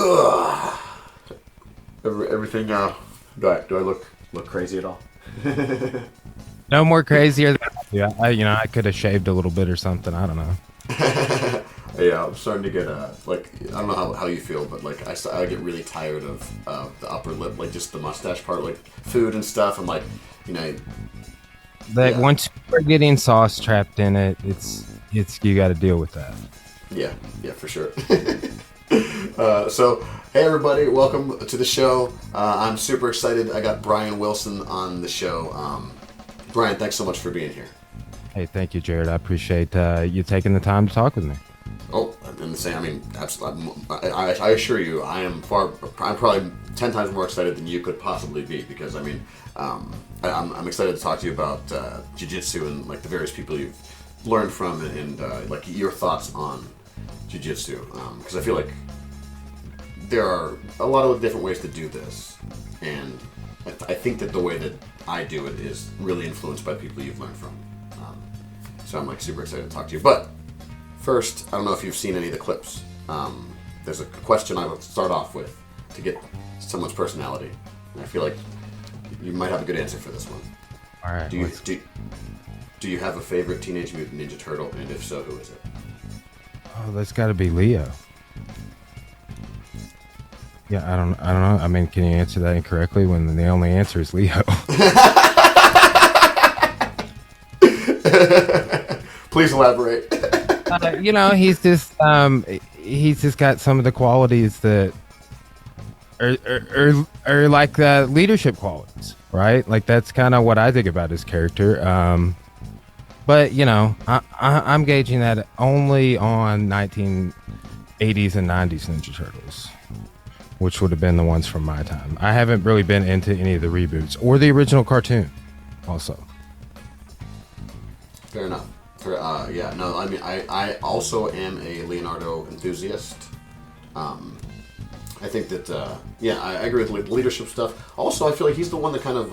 Ugh. Everything. Do I look crazy at all? No more crazier than yeah. I could have shaved a little bit or something. I don't know. Yeah, I'm starting to get like I don't know how you feel, but like I get really tired of the upper lip, like just the mustache part, like food and stuff. I'm like, you know, That yeah, once you're getting sauce trapped in it, it's you got to deal with that. yeah, for sure. So, hey everybody, welcome to the show. I'm super excited. I got Brian Wilson on the show. Brian, thanks so much for being here. Hey, thank you, Jared. I appreciate you taking the time to talk with me. Oh, and the same. I mean, absolutely. I assure you, I'm probably 10 times more excited than you could possibly be because I mean, I'm excited to talk to you about jiu-jitsu and like the various people you've learned from and like your thoughts on jiu-jitsu because I feel like there are a lot of different ways to do this, and I think that the way that I do it is really influenced by people you've learned from. So I'm like super excited to talk to you. But first, I don't know if you've seen any of the clips. There's a question I would start off with to get someone's personality. And I feel like you might have a good answer for this one. All right. Do you have a favorite Teenage Mutant Ninja Turtle, and if so, who is it? Oh, that's got to be Leo. Yeah, I don't know. I mean, can you answer that incorrectly when the only answer is Leo? Please elaborate. He's just got some of the qualities that are like leadership qualities, right? Like that's kind of what I think about his character. But I'm gauging that only on 1980s and 90s Ninja Turtles, which would have been the ones from my time. I haven't really been into any of the reboots or the original cartoon, also. Fair enough. Yeah, no, I mean, I also am a Leonardo enthusiast. I think that, I agree with leadership stuff. Also, I feel like he's the one that kind of,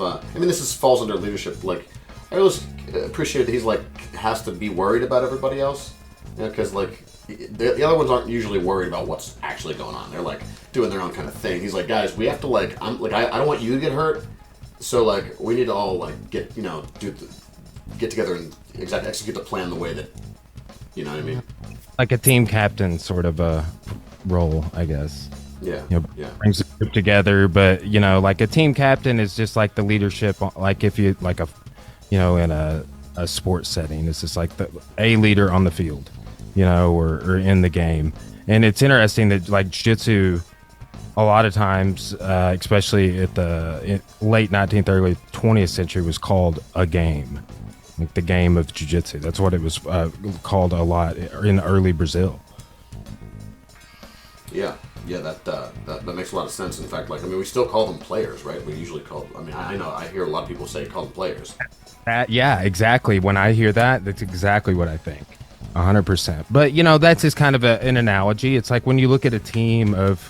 falls under leadership. Like, I always appreciate that he's like, has to be worried about everybody else. Because, like, the other ones aren't usually worried about what's actually going on. They're, like, doing their own kind of thing. He's like, guys, we have to, like, I don't want you to get hurt. So, like, we need to all, like, get together and execute the plan the way that, you know what I mean? Like a team captain sort of a role, I guess. Yeah, yeah. Brings the group together, but like a team captain is just like the leadership. Like if you like in a sports setting, it's just like a leader on the field, or in the game. And it's interesting that like jiu-jitsu, a lot of times, especially at the late 19th, early 20th century, was called a game. Like the game of jiu-jitsu. That's what it was called a lot in early Brazil. Yeah, that makes a lot of sense. In fact, like, I mean, we still call them players, right? We usually call, I mean, I hear a lot of people call them players. Yeah, exactly. When I hear that, that's exactly what I think. 100%. But, that's just kind of an analogy. It's like when you look at a team of,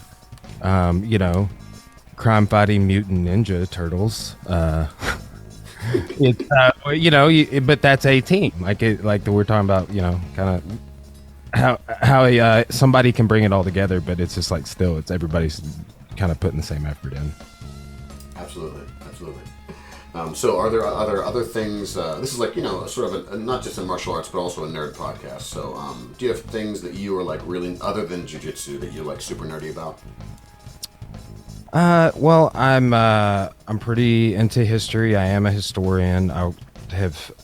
crime-fighting mutant ninja turtles, it's but that's a team. Like we're talking about, kind of how somebody can bring it all together, but it's just like still, it's everybody's kind of putting the same effort in. Absolutely. So are there other things? This is like sort of not just a martial arts, but also a nerd podcast. So do you have things that you are like really other than jiu-jitsu that you're like super nerdy about? Well, I'm pretty into history. I am a historian. I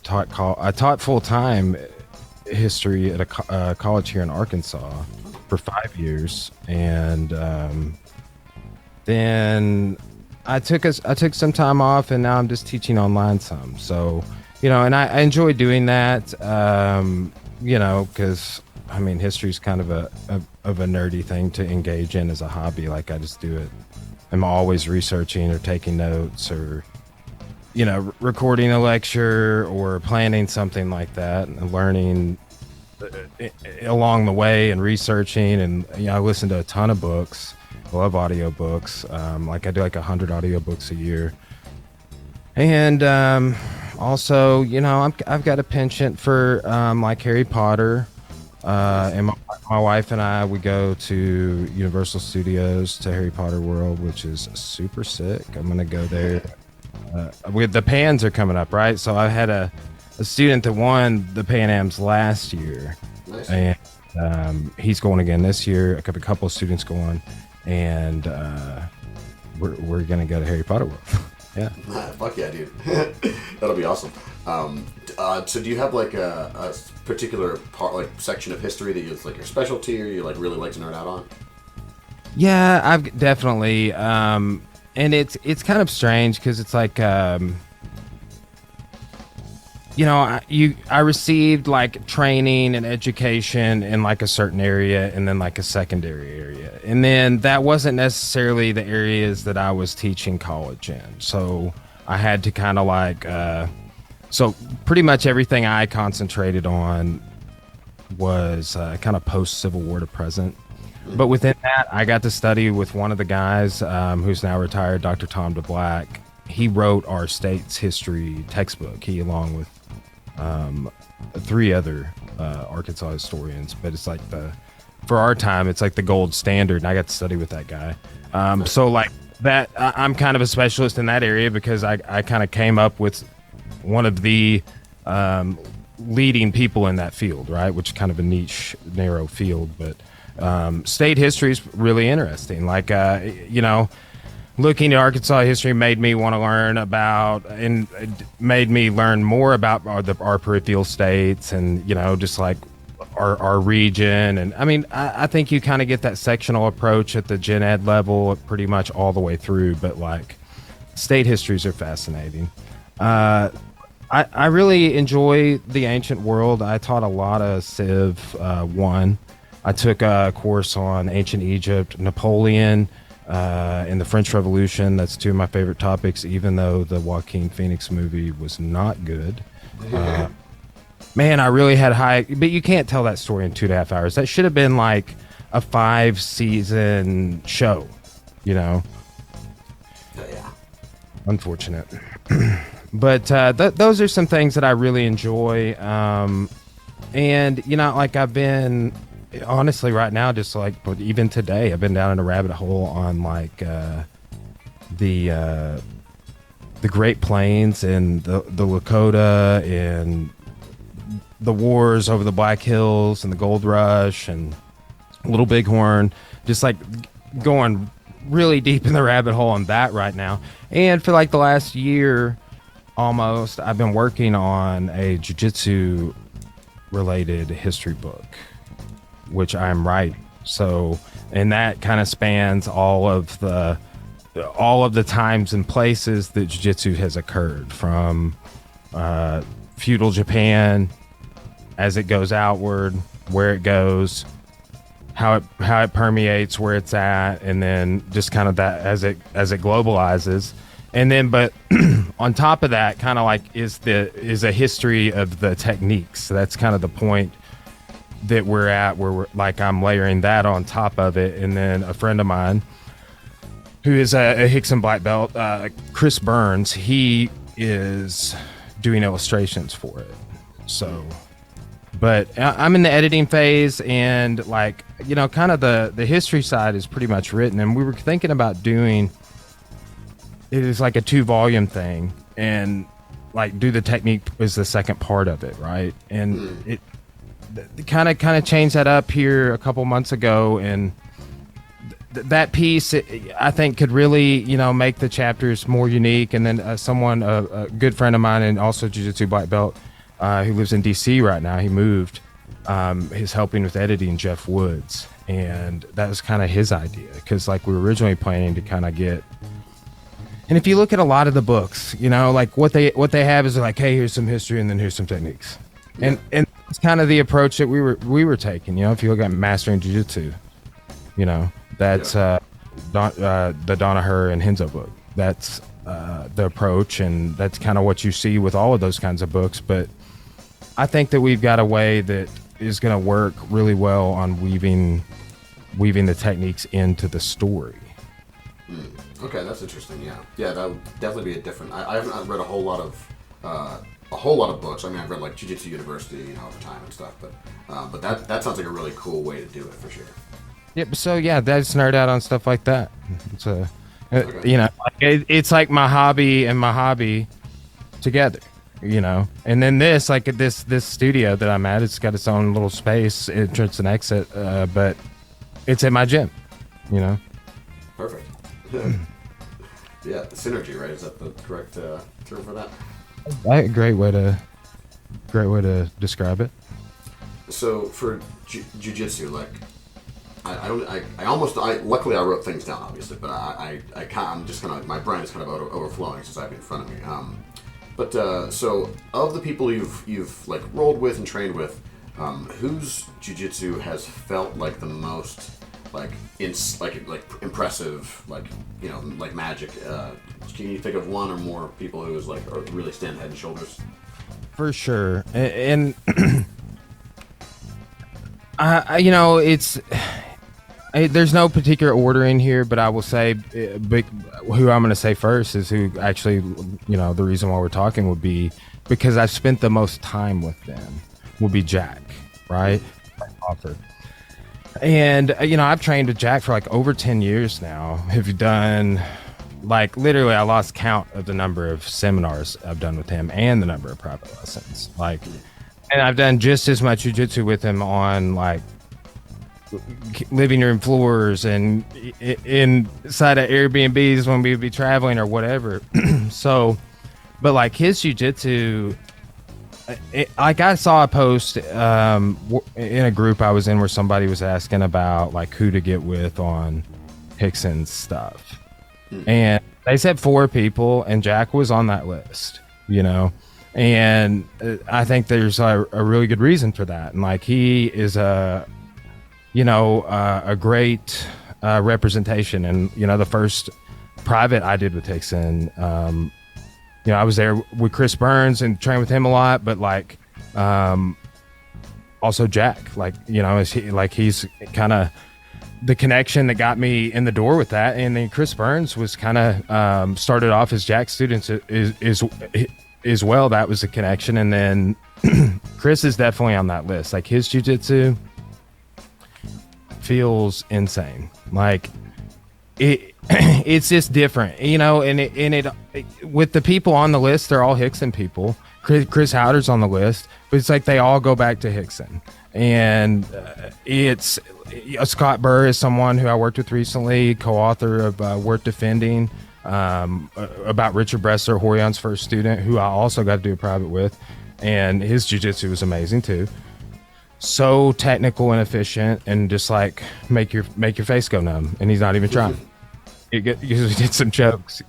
taught full time history at a college here in Arkansas for 5 years, and then I took some time off, and now I'm just teaching online some. So and I enjoy doing that. Because I mean, history is kind of a nerdy thing to engage in as a hobby. Like I just do it. I'm always researching or taking notes or, recording a lecture or planning something like that and learning along the way and researching. And, I listen to a ton of books. I love audiobooks. Like I do like 100 audiobooks a year. And also, I've got a penchant for like Harry Potter. And my wife and I, we go to Universal Studios to Harry Potter World, which is super sick. I'm gonna go there. The Pans are coming up, right? So I had a student that won the Pan Ams last year, Nice. and he's going again this year. A couple of students going, and we're gonna go to Harry Potter World. Yeah. Fuck yeah, dude. That'll be awesome. So do you have like a particular part, like section of history that is like your specialty, or you like really like to nerd out on? Yeah, I've definitely, and it's kind of strange because it's like, you know, I received like training and education in like a certain area, and then like a secondary area, and then that wasn't necessarily the areas that I was teaching college in. So I had to kind of like, so pretty much everything I concentrated on was kind of post Civil War to present. But within that, I got to study with one of the guys who's now retired, Dr. Tom DeBlack. He wrote our state's history textbook. He, along with 3 other Arkansas historians, but it's like for our time, it's like the gold standard. And I got to study with that guy. So like that, I'm kind of a specialist in that area because I kind of came up with one of the leading people in that field, right? Which is kind of a niche, narrow field, but state history is really interesting. Like, you know, looking at Arkansas history made me want to learn about, and made me learn more about our peripheral states, and, you know, just like our region. And I mean, I think you kind of get that sectional approach at the gen ed level pretty much all the way through, but like state histories are fascinating. I really enjoy the ancient world. I taught a lot of Civ 1. I took a course on ancient Egypt, Napoleon, and the French Revolution. That's 2 of my favorite topics, even though the Joaquin Phoenix movie was not good. Man, I really had high... But you can't tell that story in 2.5 hours. That should have been like a 5-season show, you know? Yeah. Unfortunate. But those are some things that I really enjoy. And, you know, like I've been... Honestly, right now, just like, but even today, I've been down in a rabbit hole on like the Great Plains and the Lakota and the wars over the Black Hills and the Gold Rush and Little Bighorn. Just like going really deep in the rabbit hole on that right now. And for like the last year, almost, I've been working on a jiu-jitsu related history book, which I'm writing. So, and that kind of spans all of the times and places that jiu-jitsu has occurred, from feudal Japan as it goes outward, where it goes, how it permeates where it's at, and then just kind of that as it globalizes. And then, but on top of that, kind of like is a history of the techniques. So that's kind of the point that we're at, where we're like, I'm layering that on top of it. And then a friend of mine who is a Rickson black belt, Chris Burns, he is doing illustrations for it. So, but I'm in the editing phase, and like, you know, kind of the history side is pretty much written, and we were thinking about doing it is like a 2-volume thing, and like do the technique as the second part of it, right? And it kind of changed that up here a couple months ago, and that piece I think could really, you know, make the chapters more unique. And then a good friend of mine and also jiu-jitsu black belt who lives in DC right now, he moved, is helping with editing, Jeff Woods, and that was kind of his idea, because like we were originally planning to kind of get. And if you look at a lot of the books, you know, like what they have is like, hey, here's some history and then here's some techniques. And it's kind of the approach that we were taking. You know, if you look at Mastering Jiu-Jitsu, you know, that's the Danaher and Henzo book. That's the approach, and that's kind of what you see with all of those kinds of books. But I think that we've got a way that is going to work really well on weaving the techniques into the story. Okay, that's interesting. Yeah, that would definitely be a different. I haven't read a whole lot of a whole lot of books. I mean, I've read like Jiu-Jitsu University, over time and stuff. But that sounds like a really cool way to do it for sure. Yep. So yeah, that's nerd out on stuff like that. It's Okay. it's like my hobby and my hobby together. And then this studio that I'm at, it's got its own little space, entrance and exit, but it's in my gym. Perfect. Yeah, the synergy, right? Is that the correct term for that? Great way to describe it. So for jiu-jitsu, like, luckily I wrote things down, obviously, but I'm just kind of, my brain is kind of overflowing since I have it in front of me. So of the people you've like rolled with and trained with, whose jiu-jitsu has felt like the most like impressive, like magic? Can you think of one or more people who's like are really stand head and shoulders? For sure, and it's. There's no particular order in here, but I will say, who I'm going to say first is who actually, the reason why we're talking would be because I've spent the most time with them. Would be Jack, right? Author. And I've trained with Jack for like over 10 years now. Have done like literally, I lost count of the number of seminars I've done with him and the number of private lessons. And I've done just as much jiu-jitsu with him on like living room floors and inside of Airbnbs when we would be traveling or whatever. So, but like his jiu-jitsu, like I saw a post in a group I was in where somebody was asking about like who to get with on Rickson's stuff. And they said 4 people and Jack was on that list, and I think there's a really good reason for that. And like he is a great representation. And, the first private I did with Rickson, I was there with Chris Burns and trained with him a lot, but like, also Jack, he's kind of the connection that got me in the door with that. And then Chris Burns was kind of, started off as Jack's students as well. That was a connection. And then Chris is definitely on that list. Like his jiu-jitsu feels insane. Like it's just different, and it with the people on the list, they're all Rickson people. Chris Howder's on the list, but it's like they all go back to Rickson. And it's Scott Burr is someone who I worked with recently, co-author of Worth Defending, about Richard Bressler, Horion's first student, who I also got to do a private with, and his jiu-jitsu was amazing too. So technical and efficient, and just like make your face go numb, and he's not even trying. He did some chokes,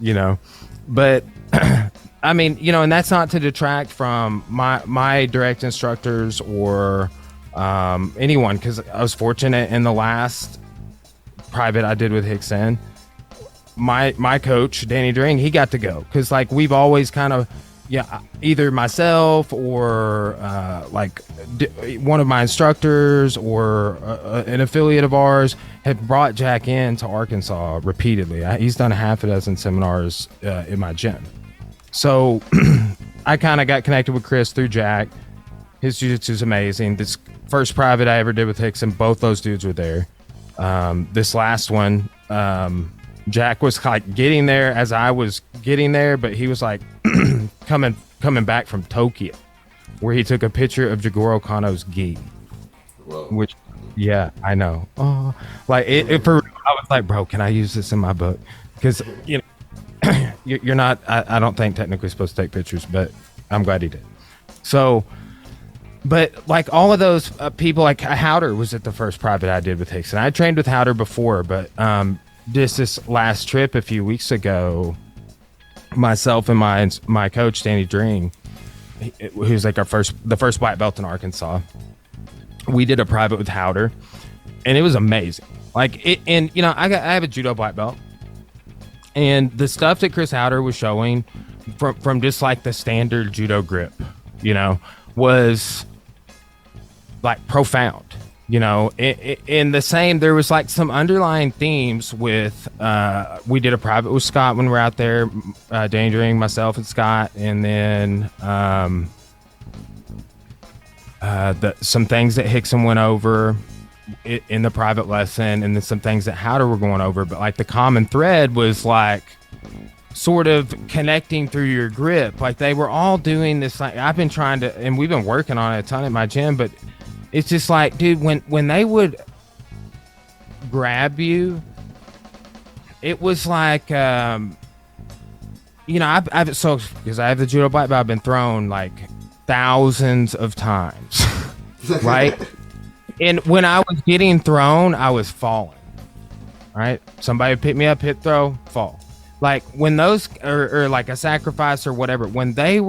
but I mean, and that's not to detract from my direct instructors or anyone, because I was fortunate in the last private I did with Rickson. My coach Danny Dring, he got to go, because like we've always kind of. Yeah, either myself or one of my instructors or an affiliate of ours had brought Jack into Arkansas repeatedly. He's done 6 seminars in my gym. So I kind of got connected with Chris through Jack. His jiu-jitsu is amazing. This first private I ever did with Rickson, both those dudes were there. This last one, Jack was like getting there as I was getting there, but he was like coming back from Tokyo, where he took a picture of Jigoro Kano's gi. Whoa. Which, yeah, I know. Oh, like I was like, bro, can I use this in my book? Because you're not. I don't think technically supposed to take pictures, but I'm glad he did. So, but like all of those people, like Howder was at the first private I did with Rickson. I trained with Howder before, but this last trip a few weeks ago, myself and my coach Danny Dring, who's like the first black belt in Arkansas, we did a private with Howder, and it was amazing. Like I have a judo black belt, and the stuff that Chris Howder was showing from just like the standard judo grip, was like profound. you know, in the same, there was like some underlying themes with, we did a private with Scott when we were out there, Dandering, myself and Scott. And then, some things that Rickson went over in the private lesson, and then some things that Howder were going over. But like the common thread was like sort of connecting through your grip. Like they were all doing this. Like I've been trying to, and we've been working on it a ton at my gym, but it's just like, dude, when they would grab you, it was like, you know, I've so because I have the judo black belt, I've been thrown like thousands of times, right? And when I was getting thrown, I was falling, right? Somebody would pick me up, hit, throw, fall. Like when those, or like a sacrifice or whatever, when they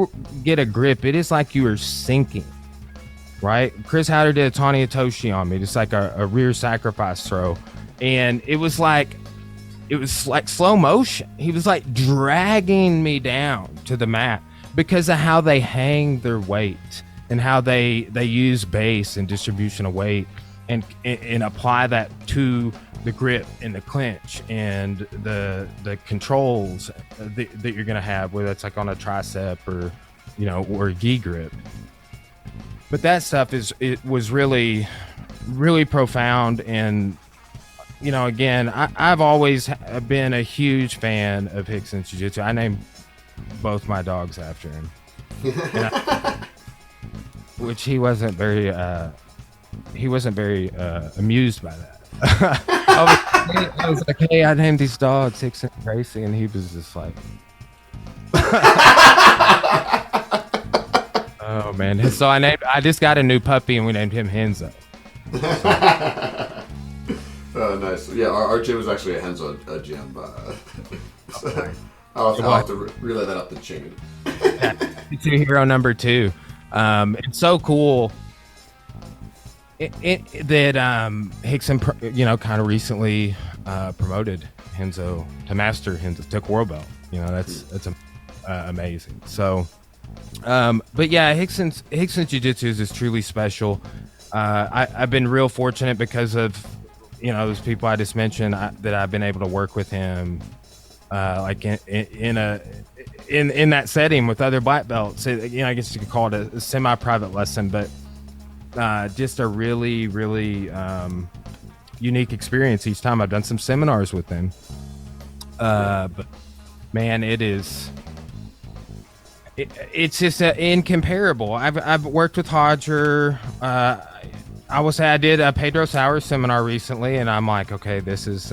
get a grip, it is like you are sinking, right? Chris Howder did a Tanya Toshi on me, just like a rear sacrifice throw. And it was like slow motion. He was like dragging me down to the mat because of how they hang their weight and how they use base and distribution of weight and apply that to the grip and the clinch and the controls that you're gonna have, whether it's like on a tricep or, you know, or a gi grip. But that stuff was really, really profound. And, you know, again, I've always been a huge fan of Rickson's jiu-jitsu. I named both my dogs after him. Which he wasn't very amused by that. I was like, hey, I named these dogs Rickson and Gracie, and he was just like, oh man. So I just got a new puppy and we named him Yinzu. Oh, nice. Yeah, our gym is actually a Henzo gym. So I'll have to relay that up the chain. It's your hero number 2. It's so cool that Rickson, you know, kind of recently promoted Yinzu to master, Yinzu took world belt. You know, that's amazing. So, but yeah, Rickson's jiu-jitsu is truly special. I've been real fortunate because of, you know, those people I just mentioned, that I've been able to work with him, like in that setting with other black belts. You know, I guess you could call it a semi-private lesson, but just a really, really unique experience each time. I've done some seminars with him, but man, it's just incomparable. I've worked with Hodger. I will say I did a Pedro Sauer seminar recently, and I'm like, okay, this is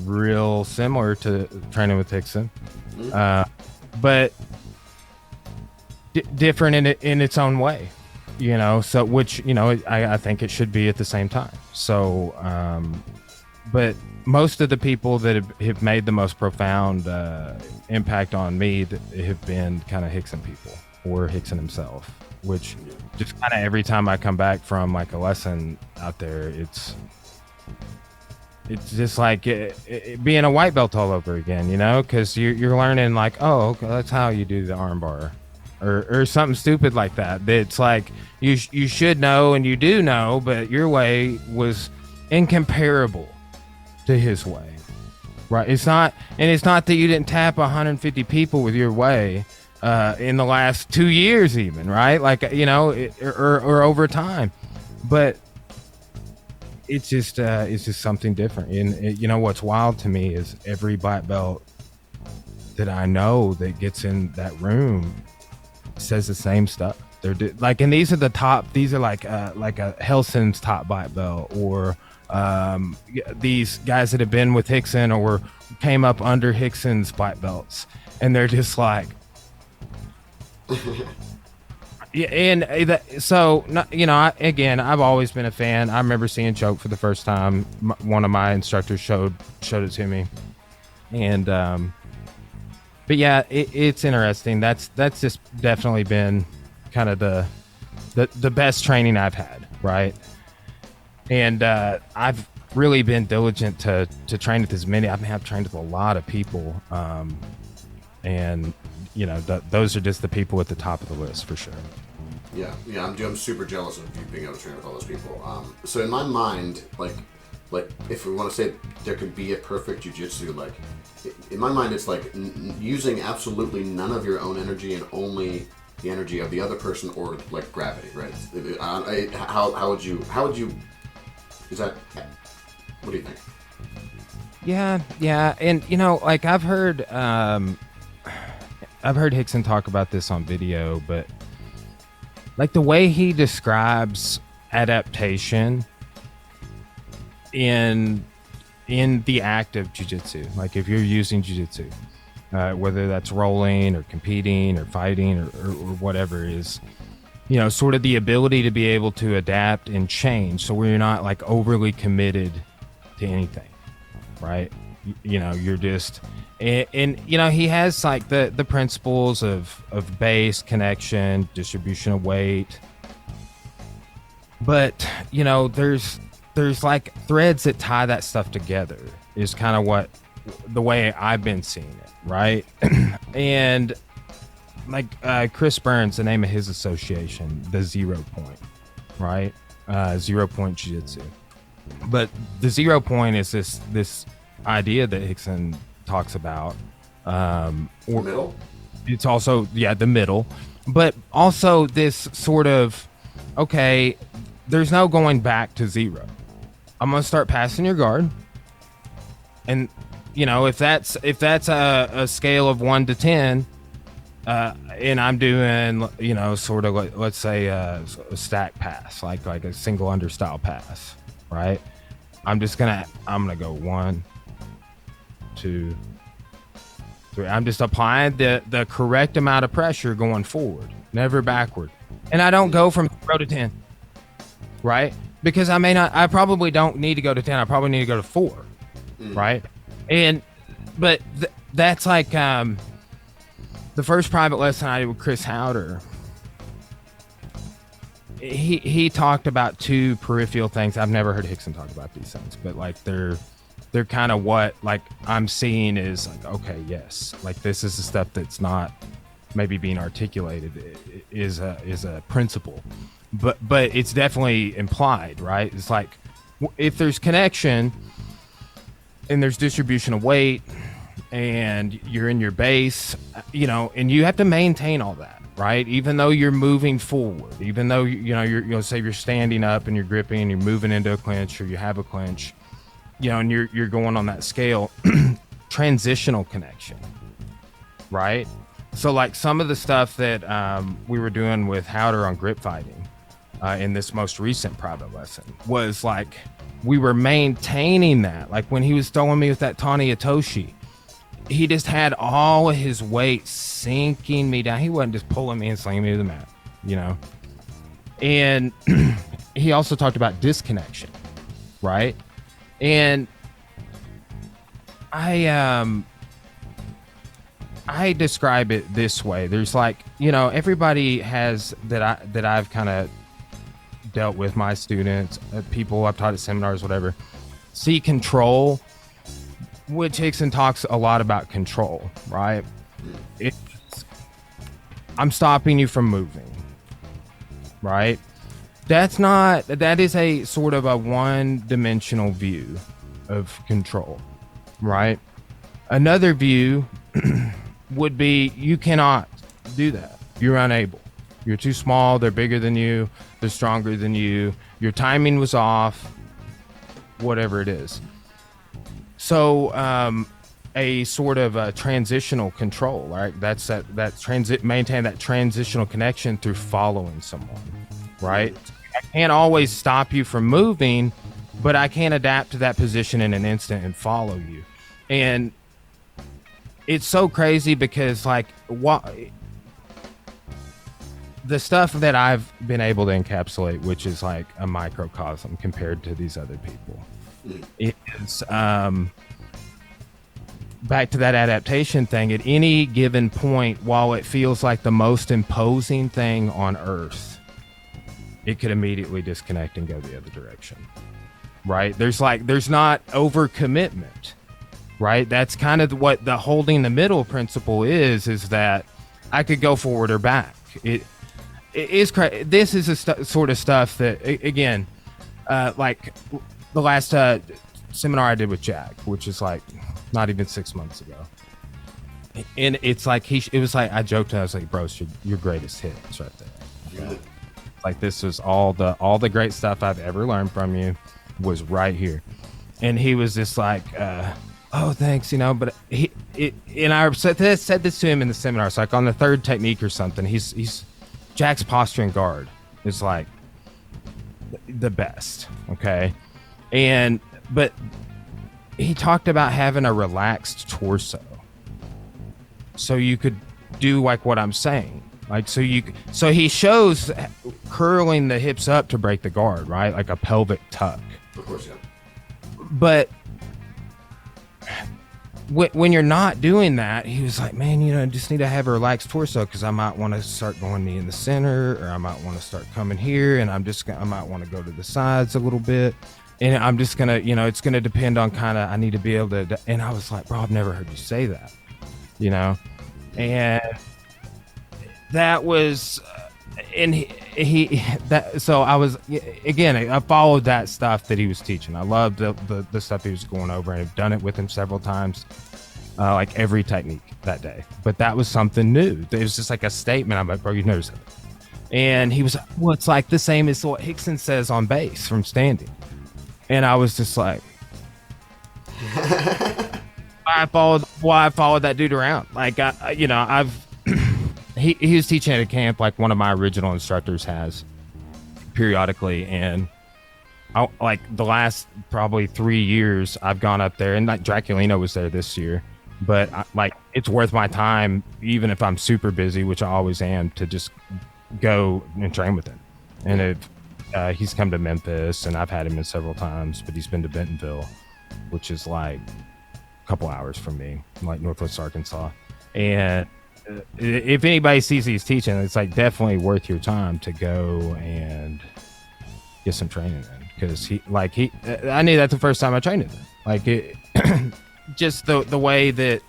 real similar to training with Rickson, but different in its own way, you know. So, which, you know, I think it should be at the same time. So, but most of the people that have made the most profound impact on me have been kind of Rickson people or Rickson himself. Which just kind of every time I come back from like a lesson out there, it's just like being a white belt all over again, you know, because you're learning like, oh, okay, that's how you do the arm bar, or something stupid like that. It's like you should know and you do know, but your way was incomparable to his way, right? It's not that you didn't tap 150 people with your way. In the last 2 years even, right? Like, you know, or over time, but it's just something different. And you know, what's wild to me is every black belt that I know that gets in that room says the same stuff. They're like, and these are like a Helson's top black belt, or these guys that have been with Rickson or came up under Rickson's black belts, and they're just like, yeah. And so, you know, again, I've always been a fan. I remember seeing Choke for the first time. One of my instructors showed it to me, and but yeah, it's interesting. That's just definitely been kind of the best training I've had, right? And I've really been diligent to train with as many. I mean, I've trained with a lot of people, and you know, those are just the people at the top of the list for sure. Yeah. I'm super jealous of you being able to train with all those people. So in my mind, like if we want to say there could be a perfect jiu-jitsu, like in my mind, it's like using absolutely none of your own energy and only the energy of the other person, or like gravity, right? How would you? Is that? What do you think? Yeah, and like I've heard Rickson talk about this on video, but like the way he describes adaptation in the act of jiu-jitsu, like if you're using jiu-jitsu, whether that's rolling or competing or fighting or whatever it is, sort of the ability to be able to adapt and change, so where you're not like overly committed to anything, right? You're just, and he has like the principles of base, connection, distribution of weight, but there's like threads that tie that stuff together is kind of the way I've been seeing it, right? And like Chris Burns, the name of his association, the 0 Point, right? 0 Point Jiu-Jitsu. But the 0 Point is this idea that Rickson talks about. Middle? It's also, the middle. But also this sort of, okay, there's no going back to 0. I'm going to start passing your guard. And, if that's a scale of 1 to 10, and I'm doing, sort of like, let's say a stack pass, like a single under style pass, right? I'm gonna go 1, 2, 3. I'm just applying the correct amount of pressure going forward, never backward. And I don't go from 0 to 10, right? Because I probably don't need to go to 10. I probably need to go to 4, right? But that's like, the first private lesson I did with Chris Howder, he talked about 2 peripheral things. I've never heard Rickson talk about these things, but like they're kind of what like I'm seeing is like, okay, yes, like this is the stuff that's not maybe being articulated is a principle, but it's definitely implied, right? It's like if there's connection and there's distribution of weight and you're in your base, and you have to maintain all that, right? Even though you're moving forward, even though you're say you're standing up and you're gripping and you're moving into a clinch or you have a clinch, and you're going on that scale, transitional connection, right? So like some of the stuff that we were doing with Howder on grip fighting in this most recent private lesson was like we were maintaining that. Like when he was throwing me with that Tani Atoshi, he just had all of his weight sinking me down. He wasn't just pulling me and slinging me to the mat, And he also talked about disconnection, right? And I describe it this way. There's like, everybody has that I've kind of dealt with, my students, people I've taught at seminars, whatever, see control, which Rickson talks a lot about control, right? I'm stopping you from moving, right? That is a sort of a one-dimensional view of control, right? Another view would be you cannot do that. You're unable. You're too small. They're bigger than you. They're stronger than you. Your timing was off. Whatever it is. So a sort of a transitional control, right? Maintain that transitional connection through following someone, right? I can't always stop you from moving, but I can adapt to that position in an instant and follow you. And it's so crazy because like the stuff that I've been able to encapsulate, which is like a microcosm compared to these other people, is back to that adaptation thing. At any given point, while it feels like the most imposing thing on earth, it could immediately disconnect and go the other direction, right? There's not overcommitment, right? That's kind of what the holding the middle principle is that I could go forward or back. it is this is the sort of stuff that again, like the last seminar I did with Jack, which is like not even 6 months ago. And it's like it was like I joked, I was like, bro, it's your greatest hit is right there. Okay? Like this was all the great stuff I've ever learned from you was right here. And he was just like, oh, thanks, you know. But and I said this to him in the seminar. It's like on the third technique or something. He's Jack's posture and guard is like the best. Okay, but he talked about having a relaxed torso. So you could do like what I'm saying, like so he shows curling the hips up to break the guard, right? Like a pelvic tuck. Of course, yeah. But when you're not doing that, he was like, man, you know, I just need to have a relaxed torso because I might want to start going knee in the center, or I might want to start coming here, and I might want to go to the sides a little bit. And I'm just gonna, you know, it's gonna depend on kind of, I need to be able to. And I was like, bro, I've never heard you say that. You know, and that was, and so I was, again, I followed that stuff that he was teaching. I loved the stuff he was going over, and I've done it with him several times, like every technique that day. But that was something new. It was just like a statement. I'm like, bro, you never said it. And he was like, well, it's like the same as what Rickson says on base from standing. And I was just like, I followed that dude around. Like, he was teaching at a camp like one of my original instructors has periodically. And like the last probably 3 years I've gone up there, and like Draculino was there this year, but like it's worth my time, even if I'm super busy, which I always am, to just go and train with him. And if he's come to Memphis, and I've had him in several times, but he's been to Bentonville, which is like couple hours from me, like Northwest Arkansas. And if anybody sees he's teaching, it's like definitely worth your time to go and get some training in, because I knew that the first time I trained with him. Like it, just the way that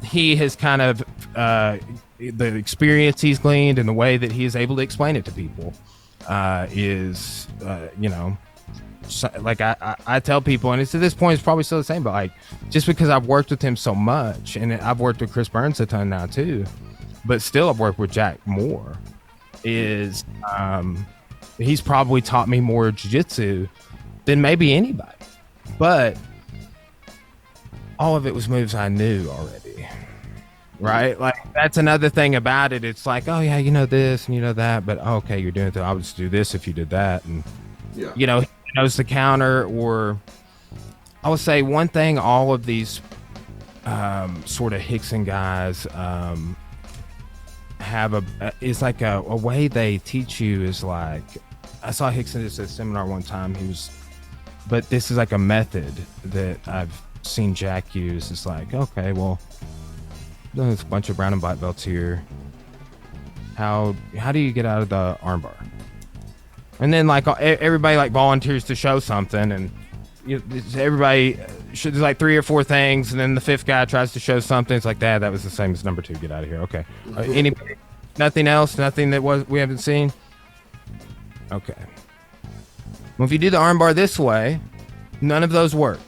he has kind of the experience he's gleaned and the way that he is able to explain it to people is you know, like I tell people, and it's at this point it's probably still the same, but like just because I've worked with him so much, and I've worked with Chris Burns a ton now too, but still I've worked with Jack more, is he's probably taught me more jiu-jitsu than maybe anybody, but all of it was moves I knew already, right? Like that's another thing about it. It's like, oh yeah, you know this and you know that, but okay, you're doing it, I would just do this if you did that. And yeah, you know, knows the counter. Or I would say one thing all of these sort of Rickson guys have is like a way they teach you is like, I saw Rickson just at a seminar one time, but this is like a method that I've seen Jack use. It's like, okay, well, there's a bunch of brown and black belts here. How do you get out of the armbar? And then like everybody like volunteers to show something, and everybody there's like 3 or 4 things, and then the 5th guy tries to show something. It's like that was the same as number 2. Get out of here. Okay. Anybody? Nothing else? Nothing that we haven't seen? Okay. Well, if you do the armbar this way, none of those work.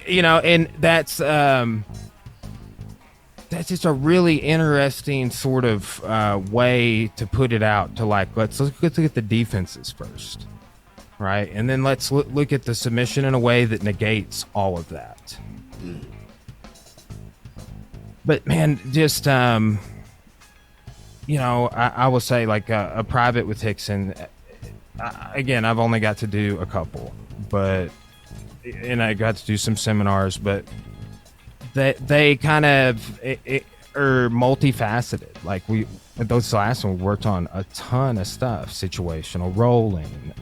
You know, and that's just a really interesting sort of way to put it out, to like, let's look at the defenses first, right? And then let's look at the submission in a way that negates all of that. But man, just, you know, I will say like a private with Rickson, again, I've only got to do a couple, and I got to do some seminars, but they kind of are multifaceted. Like those last one, we worked on a ton of stuff, situational rolling.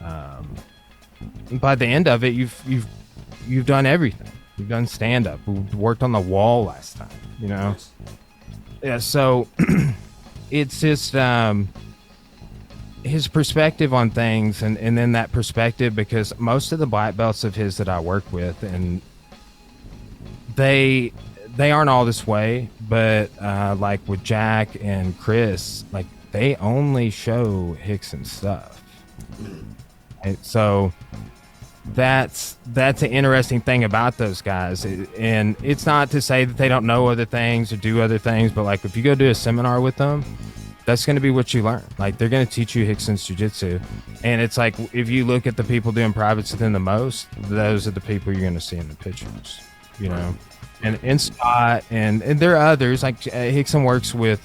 By the end of it, you've done everything. You've done stand up. We worked on the wall last time. You know, yeah. So it's just his perspective on things, and then that perspective, because most of the black belts of his that I work with, and they they aren't all this way, but like with Jack and Chris, like they only show Rickson stuff. And so that's an interesting thing about those guys. And it's not to say that they don't know other things or do other things, but like if you go do a seminar with them, that's going to be what you learn. Like they're going to teach you Rickson's jiu-jitsu. And it's like, if you look at the people doing privates with him the most, those are the people you're going to see in the pictures, you know? And Scott, and there are others, like Rickson works with,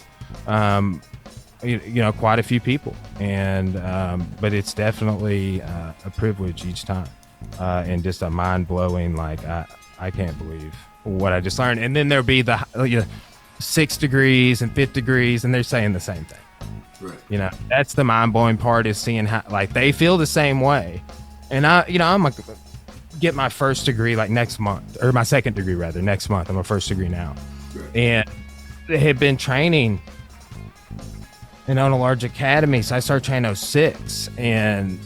you know, quite a few people. And, but it's definitely a privilege each time. And just a mind-blowing, like, I can't believe what I just learned. And then there'll be the, you know, 6 degrees and 5 degrees, and they're saying the same thing. Right. You know, that's the mind-blowing part, is seeing how, like, they feel the same way. And I'm like, get my first degree like next month, or my second degree rather next month. I'm a first degree now. Right. And they had been training and on a large academy, so I started training 06, and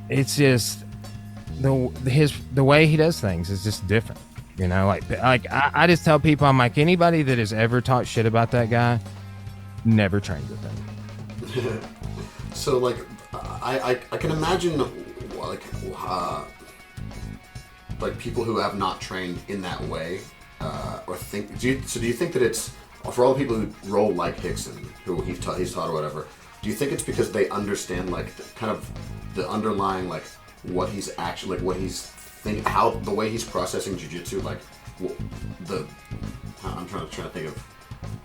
it's just the way he does things is just different. You know, like I just tell people, I'm like, anybody that has ever talked shit about that guy, never trained with him. So like, I can imagine like people who have not trained in that way, or think. Do you think that it's for all the people who roll like Rickson, who he's taught or whatever? Do you think it's because they understand like kind of the underlying, like what he's actually, like what he's thinking, how the way he's processing jiu-jitsu, like I'm trying to think of,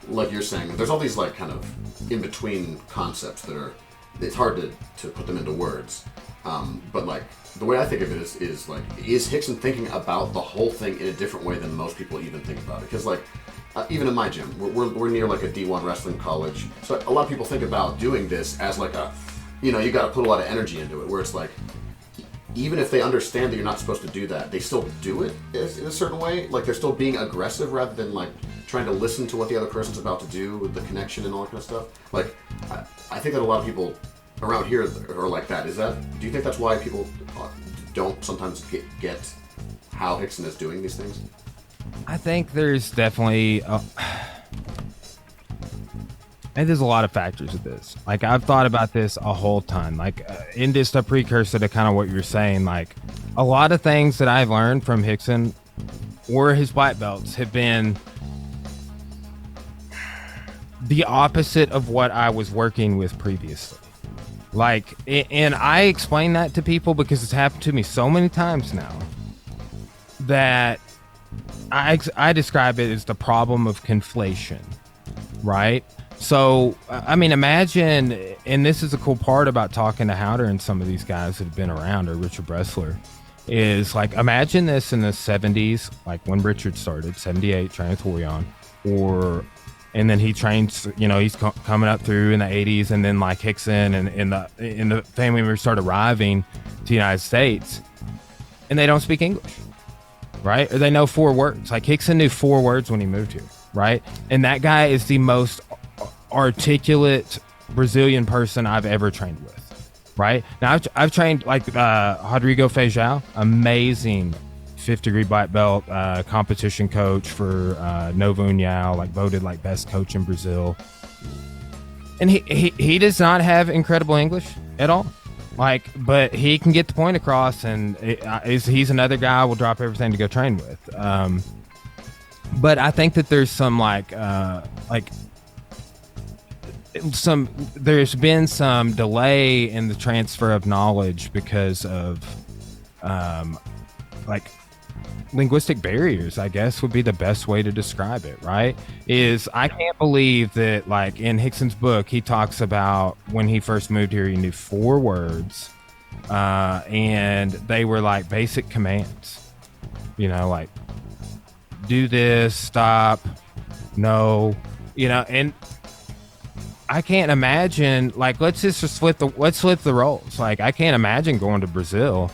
like you're saying, there's all these like kind of in between concepts that are, it's hard to put them into words, but like the way I think of it is like, is Rickson thinking about the whole thing in a different way than most people even think about it? Because like, even in my gym, we're near like a D1 wrestling college, so a lot of people think about doing this as like a, you know, you got to put a lot of energy into it, where it's like, even if they understand that you're not supposed to do that, they still do it in a certain way. Like they're still being aggressive rather than like trying to listen to what the other person's about to do with the connection and all that kind of stuff. Like, I think that a lot of people around here are like that. Do you think that's why people don't sometimes get how Rickson is doing these things? I think there's definitely and there's a lot of factors with this. Like I've thought about this a whole ton. Like in just a precursor to kind of what you're saying, like a lot of things that I've learned from Rickson or his black belts have been the opposite of what I was working with previously. Like, and I explain that to people because it's happened to me so many times now that I describe it as the problem of conflation, right? So, I mean, imagine, and this is a cool part about talking to Howder and some of these guys that have been around, or Richard Bressler, is like, imagine this in the 70s, like when Richard started, 78, training with Torion, and then he trains, you know, he's coming up through in the 80s, and then like Rickson and in the family members start arriving to the United States, and they don't speak English, right? Or they know 4 words. Like Rickson knew 4 words when he moved here, right? And that guy is the most articulate Brazilian person I've ever trained with, right? Now I've trained like Rodrigo Feijão, amazing 5th degree black belt, competition coach for Novo União, like voted like best coach in Brazil. And he does not have incredible English at all. Like, but he can get the point across, and he's another guy I will drop everything to go train with. But I think that there's some there's been some delay in the transfer of knowledge because of like linguistic barriers, I guess would be the best way to describe it, right? Is I can't believe that, like in Rickson's book, he talks about when he first moved here, he knew 4 words, and they were like basic commands, you know, like do this, stop, no, you know. And I can't imagine, like, let's flip the roles. Like, I can't imagine going to Brazil.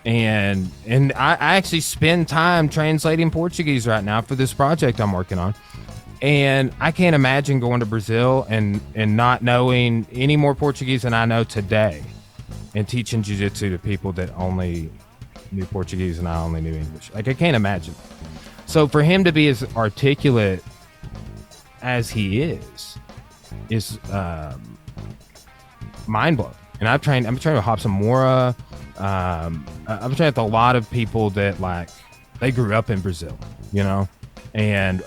And I actually spend time translating Portuguese right now for this project I'm working on. And I can't imagine going to Brazil and not knowing any more Portuguese than I know today, and teaching jiu-jitsu to people that only knew Portuguese and I only knew English. Like, I can't imagine. So for him to be as articulate as he is mind blowing. And I'm trying with Hobson-Mora. I'm trying with a lot of people that like they grew up in Brazil, you know, and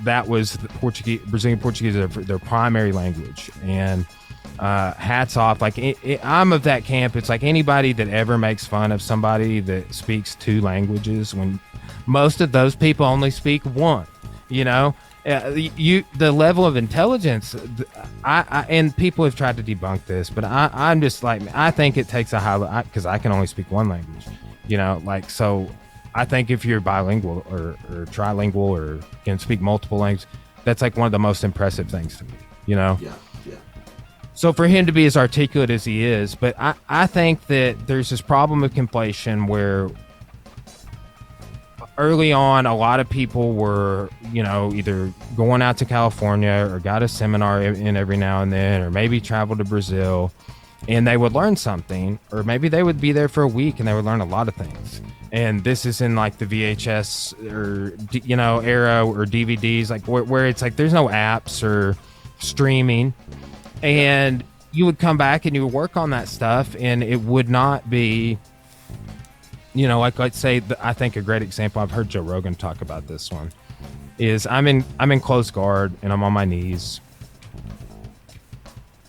that was the Brazilian Portuguese, their primary language. And hats off. Like I'm of that camp. It's like anybody that ever makes fun of somebody that speaks 2 languages when most of those people only speak 1, you know. The level of intelligence, and people have tried to debunk this, but I'm just like, I think it takes a high, because I can only speak 1 language, you know, like, so I think if you're bilingual or trilingual or can speak multiple languages, that's like one of the most impressive things to me, you know? Yeah. So for him to be as articulate as he is, but I think that there's this problem of conflation where early on, a lot of people were, you know, either going out to California or got a seminar in every now and then, or maybe traveled to Brazil, and they would learn something, or maybe they would be there for a week and they would learn a lot of things. And this is in like the VHS or, you know, era or DVDs, like where it's like there's no apps or streaming, and you would come back and you would work on that stuff, and it would not be, you know, like let's say, I think a great example, I've heard Joe Rogan talk about this one, is I'm in close guard and I'm on my knees,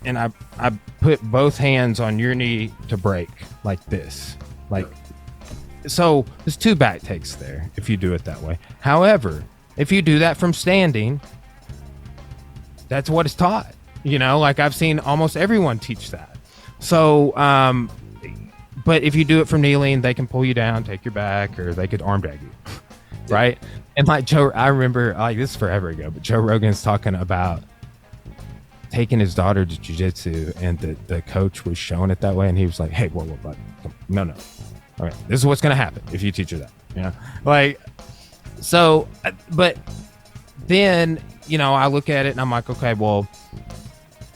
and I put both hands on your knee to break like this, like, so there's 2 back takes there if you do it that way. However, if you do that from standing, that's what is taught, you know, like I've seen almost everyone teach that. So but if you do it from kneeling, they can pull you down, take your back, or they could arm drag you, right? And like I remember, like this is forever ago, but Joe Rogan's talking about taking his daughter to jiu-jitsu, and the coach was showing it that way, and he was like, "Hey, whoa, buddy, no, all right, this is what's gonna happen if you teach her that, you know?" Like, so, but then, you know, I look at it and I'm like, okay, well,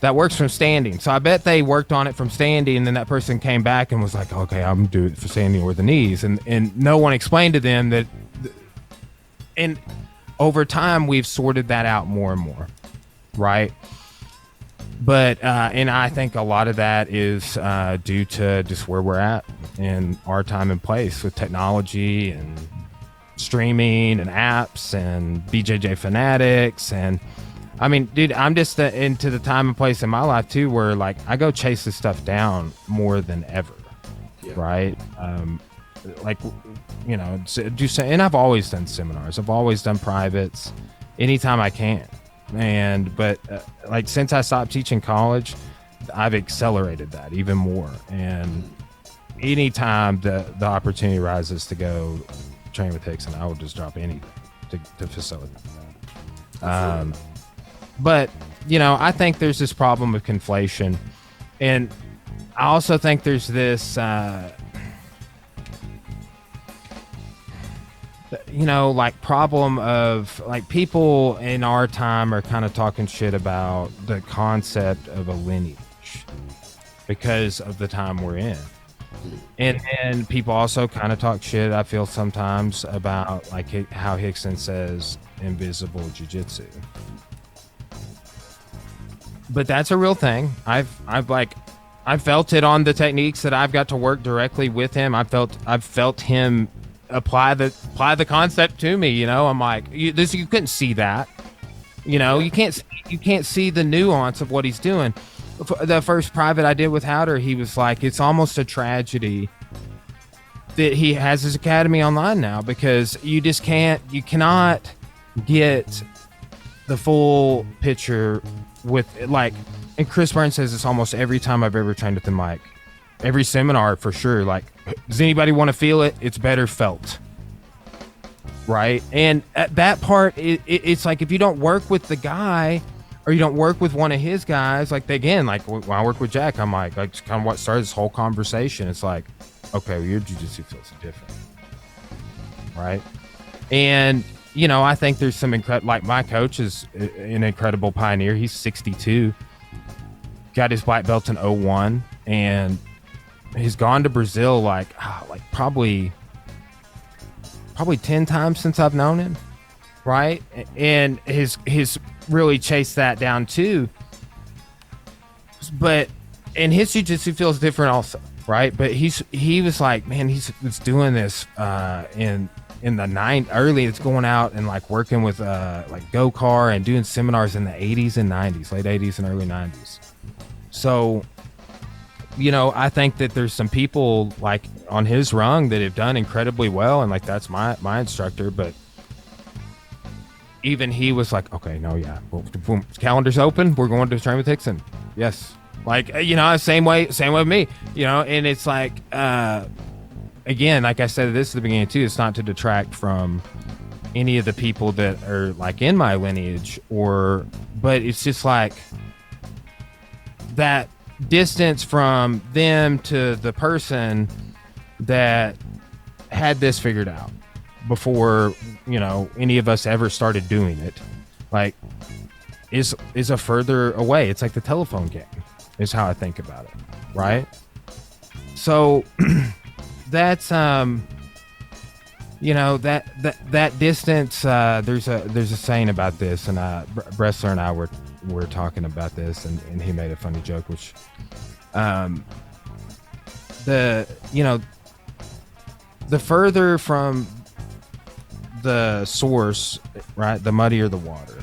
that works from standing. So I bet they worked on it from standing, and then that person came back and was like, okay, I'm doing it for standing or the knees. And no one explained to them that, and over time we've sorted that out more and more, right? But, and I think a lot of that is due to just where we're at in our time and place with technology and streaming and apps and BJJ fanatics. And I mean, dude, I'm just into the time and place in my life too, where like I go chase this stuff down more than ever. Yeah. Right. Like, you know, and I've always done seminars. I've always done privates anytime I can. But like since I stopped teaching college, I've accelerated that even more. And anytime the opportunity rises to go train with Rickson, I will just drop anything to facilitate that. But, you know, I think there's this problem of conflation. And I also think there's this, you know, like problem of like people in our time are kind of talking shit about the concept of a lineage because of the time we're in. And people also kind of talk shit, I feel sometimes, about like how Rickson says invisible jiu-jitsu. But that's a real thing. I've felt it on the techniques that I've got to work directly with him. I've felt him apply the concept to me. You know, I'm like, you couldn't see that. You know, you can't see the nuance of what he's doing. The first private I did with Howder, he was like, it's almost a tragedy that he has his academy online now, because you cannot get the full picture with like, and Chris Burns says this almost every time I've ever trained with him, like every seminar for sure. Like, does anybody want to feel it? It's better felt. Right. And at that part, it's like, if you don't work with the guy, or you don't work with one of his guys, like again, like when I work with Jack, I'm like kind of what started this whole conversation. It's like, okay, well, your jiu-jitsu feels different. Right. And, you know, I think there's some like my coach is an incredible pioneer. He's 62, got his black belt in 01, and he's gone to Brazil like probably 10 times since I've known him. right? And his really chased that down too. But and his jiu-jitsu feels different also, right? But he was like, man, he was doing this in the early. It's going out and like working with like go-kart and doing seminars in the 80s and 90s, late 80s and early 90s. So, you know, I think that there's some people like on his rung that have done incredibly well, and like that's my instructor. But even he was like, okay, no, yeah, boom, calendar's open. We're going to train with Rickson. Yes. Like, you know, same way with me, you know, and it's like, again, like I said this at the beginning too, it's not to detract from any of the people that are like in my lineage but it's just like that distance from them to the person that had this figured out before, you know, any of us ever started doing it, like is a further away. It's like the telephone game is how I think about it, right? So that's you know, that distance, there's a saying about this, and Bressler and I were talking about this, and he made a funny joke, which the further from the source, right, the muddier the water.